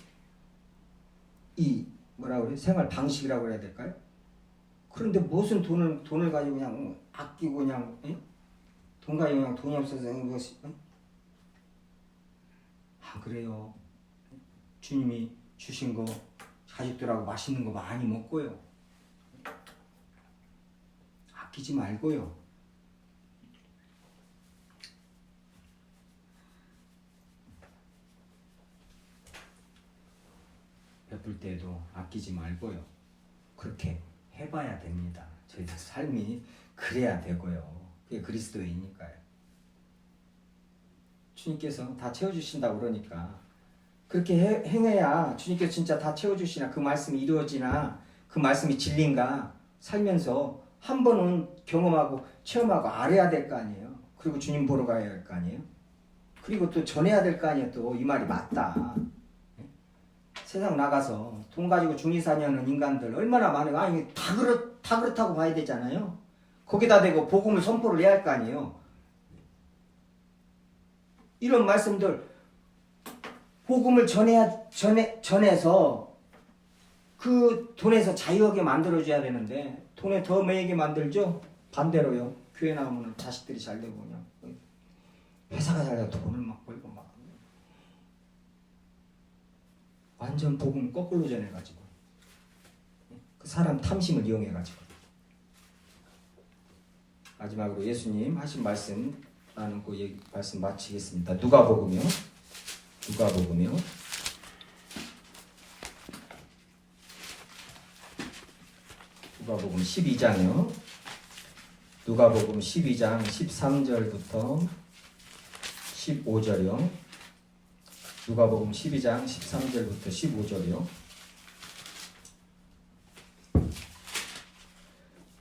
이 뭐라고 그래? 생활 방식이라고 해야 될까요? 그런데 무슨 돈을 가지고 그냥 아끼고 그냥 돈과 영양 돈이 없어서 이것이 그래요. 주님이 주신 거 가족들하고 맛있는 거 많이 먹고요. 아끼지 말고요. 베풀 때도 아끼지 말고요. 그렇게 해봐야 됩니다. 저희들 삶이 그래야 되고요. 그게 그리스도이니까요. 주님께서 다 채워주신다고 그러니까 그렇게 행해야 주님께서 진짜 다 채워주시나 그 말씀이 이루어지나 그 말씀이 진리인가 살면서 한 번은 경험하고 체험하고 알아야 될 거 아니에요. 그리고 주님 보러 가야 할 거 아니에요. 그리고 또 전해야 될 거 아니에요. 또 이 말이 맞다. 세상 나가서 돈 가지고 중리 사냐는 인간들 얼마나 많아요. 아니 다 그렇다고 봐야 되잖아요. 거기다 대고 복음을 선포를 해야 할 거 아니에요. 이런 말씀들 복음을 전해서 그 돈에서 자유하게 만들어줘야 되는데 돈에 더 매이게 만들죠. 반대로요. 교회 나오면 자식들이 잘 되고 그냥 회사가 잘 되고 돈을 막 벌고 막 완전 복음 거꾸로 전해가지고 그 사람 탐심을 이용해가지고 마지막으로 예수님 하신 말씀 나누고 말씀 마치겠습니다. 누가복음이요. 누가복음 12장이요. 누가복음 12장 13절부터 15절이요. 누가복음 12장 13절부터 15절이요.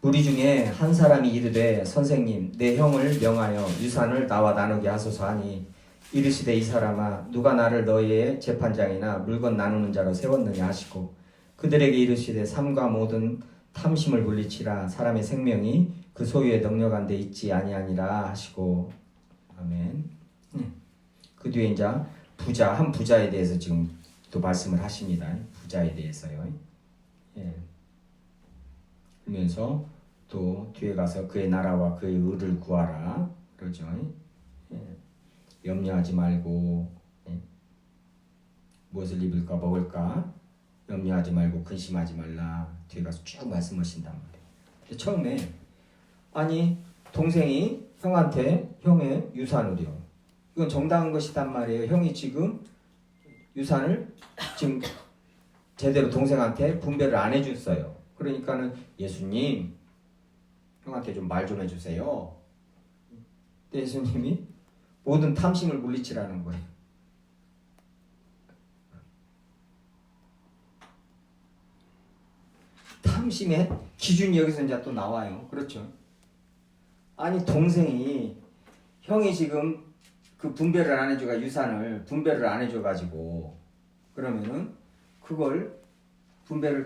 무리 중에 한 사람이 이르되 선생님 내 형을 명하여 유산을 나와 나누게 하소서 하니 이르시되 이 사람아 누가 나를 너희의 재판장이나 물건 나누는 자로 세웠느냐 하시고 그들에게 이르시되 삶과 모든 탐심을 물리치라 사람의 생명이 그 소유에 넉넉한 데 있지 아니하니라 하시고 아멘. 그 뒤에 이제 한 부자에 대해서 지금 또 말씀을 하십니다. 부자에 대해서요. 예. 그러면서 또 뒤에 가서 그의 나라와 그의 의를 구하라 그러죠. 예. 염려하지 말고 무엇을 입을까 먹을까 염려하지 말고 근심하지 말라 뒤에 가서 쭉 말씀하신단 말이에요. 근데 처음에 아니 동생이 형한테 형의 유산을요. 이건 정당한 것이단 말이에요. 형이 지금 유산을 지금 제대로 동생한테 분배를 안 해줬어요. 그러니까는 예수님 형한테 좀 말 좀 해주세요. 근데 예수님이 모든 탐심을 물리치라는 거예요. 탐심의 기준이 여기서 이제 또 나와요. 그렇죠? 아니 동생이 형이 지금 그 분배를 안 해줘가 유산을 분배를 안 해줘가지고 그러면은 그걸 분배를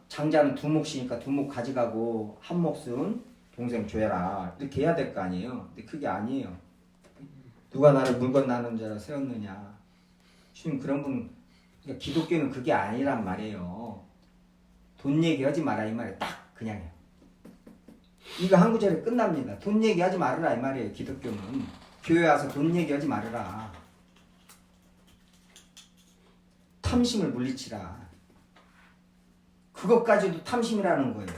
장자는 두 몫이니까 두 몫 가져가고 한 몫은 동생 줘라 이렇게 해야 될 거 아니에요. 근데 그게 아니에요. 누가 나를 물건 나누는 자로 세웠느냐. 주님 그런 분 그러니까 기독교는 그게 아니란 말이에요. 돈 얘기하지 마라 이 말이에요. 딱 그냥요. 이거 한 구절에 끝납니다. 돈 얘기하지 말아라 이 말이에요. 기독교는 교회 와서 돈 얘기하지 말아라. 탐심을 물리치라. 그것까지도 탐심이라는 거예요.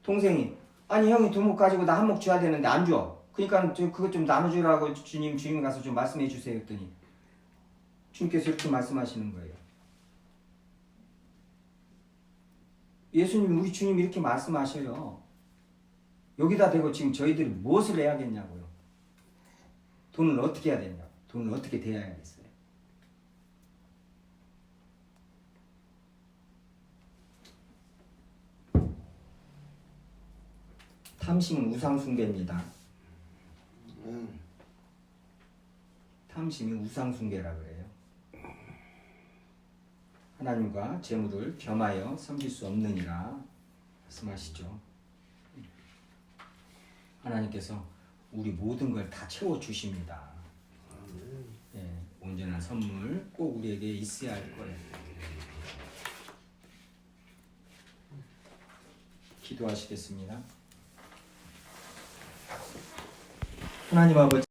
동생이 아니 형이 두목 가지고 나 한 목 줘야 되는데 안 줘. 그러니까 그것 좀 나눠주라고 주님 가서 좀 말씀해 주세요 했더니 주님께서 이렇게 말씀하시는 거예요. 예수님 우리 주님 이렇게 말씀하셔요. 여기다 대고 지금 저희들이 무엇을 해야겠냐고요. 돈을 어떻게 해야 되냐고. 돈을 어떻게 대해야겠어요. 탐심은 우상숭배입니다. 탐심이 우상숭배라 그래요. 하나님과 재물을 겸하여 섬길 수 없느니라 말씀하시죠. 하나님께서 우리 모든 걸 다 채워주십니다. 예, 온전한 선물 꼭 우리에게 있어야 할 거예요. 기도하시겠습니다. 하나님 아버지